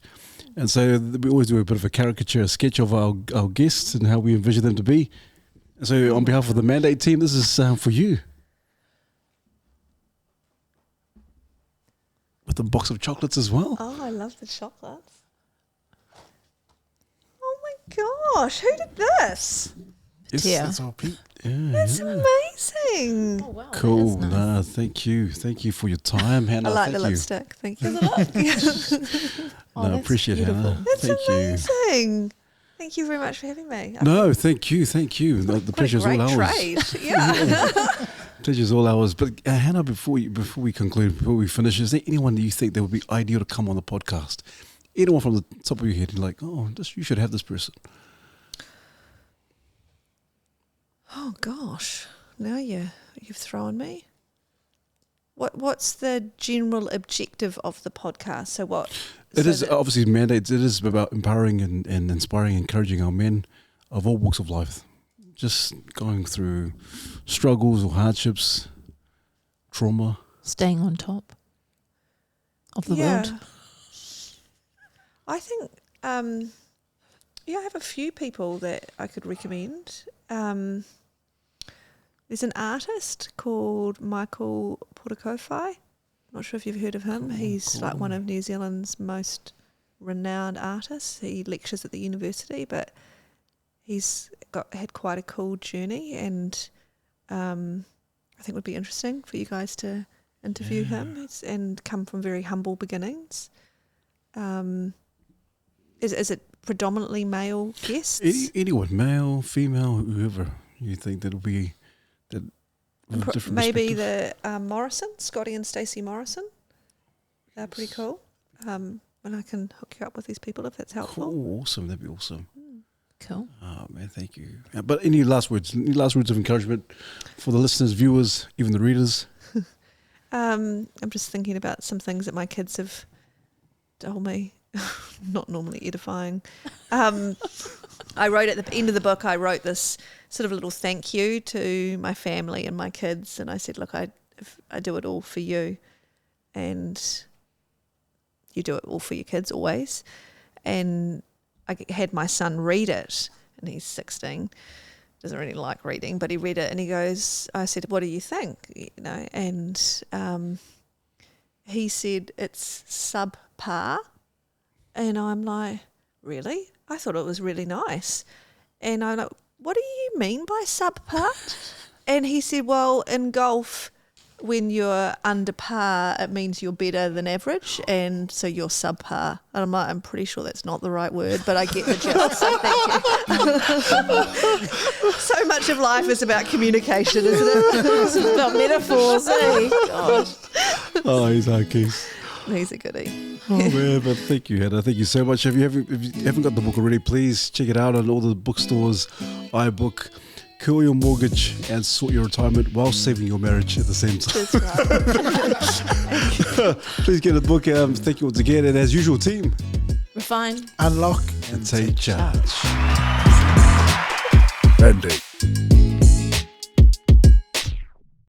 Speaker 2: And so we always do a bit of a caricature, a sketch of our guests and how we envision them to be. And so on behalf of the Mandate team, this is for you. With a box of chocolates as well.
Speaker 1: Oh, I love the chocolates. Oh my gosh, who did this?
Speaker 2: Yes.
Speaker 3: Yeah.
Speaker 4: That's all Pete.
Speaker 2: Yeah,
Speaker 1: That's
Speaker 2: yeah.
Speaker 1: amazing.
Speaker 3: Oh, wow.
Speaker 2: Cool.
Speaker 3: Nice.
Speaker 2: Nah, thank you. Thank you for your time, Hannah.
Speaker 1: I like
Speaker 2: thank
Speaker 1: the
Speaker 2: you.
Speaker 1: lipstick. Thank you.
Speaker 3: Oh,
Speaker 2: No,
Speaker 3: that's
Speaker 2: appreciate it,
Speaker 3: beautiful.
Speaker 2: Hannah.
Speaker 1: That's
Speaker 2: Thank you.
Speaker 1: amazing. Thank you very much for having me.
Speaker 2: No, thank you. The
Speaker 1: What a
Speaker 2: pleasure's all
Speaker 1: great
Speaker 2: ours.
Speaker 1: trade. Yeah.
Speaker 2: Pleasure's all ours. But Hannah, before we conclude, before we finish, is there anyone that you think that would be ideal to come on the podcast? Anyone from the top of your head, you're like, you should have this person.
Speaker 1: Oh gosh, now you've thrown me. What's the general objective of the podcast? So what?
Speaker 2: It is obviously mandates. It is about empowering and inspiring, encouraging our men of all walks of life, just going through struggles or hardships, trauma.
Speaker 3: Staying on top of the world.
Speaker 1: I think, I have a few people that I could recommend. There's an artist called Michael Portakofai. Not sure if you've heard of him. He's like one of New Zealand's most renowned artists. He lectures at the university, but he's had quite a cool journey, and I think would be interesting for you guys to interview him, and come from very humble beginnings. Is it predominantly male guests?
Speaker 2: Anyone, male, female, whoever you think that'll be that.
Speaker 1: Maybe the Morrison, Scotty and Stacey Morrison. They're pretty cool. I can hook you up with these people if that's helpful.
Speaker 2: Cool, awesome. That'd be awesome.
Speaker 3: Cool.
Speaker 2: Oh man, thank you. But any last words? Any last words of encouragement for the listeners, viewers, even the readers?
Speaker 1: I'm just thinking about some things that my kids have told me. Not normally edifying. I wrote at the end of the book, I wrote this sort of little thank you to my family and my kids, and I said, look, I do it all for you, and you do it all for your kids always. And I had my son read it, and he's 16, doesn't really like reading, but he read it and he goes, I said, what do you think? And he said it's subpar. And I'm like, really? I thought it was really nice. And I'm like, what do you mean by subpar? And he said, well, in golf, when you're under par, it means you're better than average, and so you're subpar. And I'm like, I'm pretty sure that's not the right word, but I get the gist, so thank you. So much of life is about communication, isn't it? It's about metaphors, eh? Gosh.
Speaker 2: Oh, he's okay.
Speaker 1: He's a goodie.
Speaker 2: Oh man, but thank you, Hannah. Thank you so much. If you haven't got the book already, please check it out on all the bookstores. iBook. Cure your mortgage and sort your retirement while saving your marriage at the same time.
Speaker 1: That's right.
Speaker 2: Please get the book. Thank you once again. And as usual, team,
Speaker 3: Refine.
Speaker 4: Unlock
Speaker 2: and take charge.
Speaker 4: Mandate.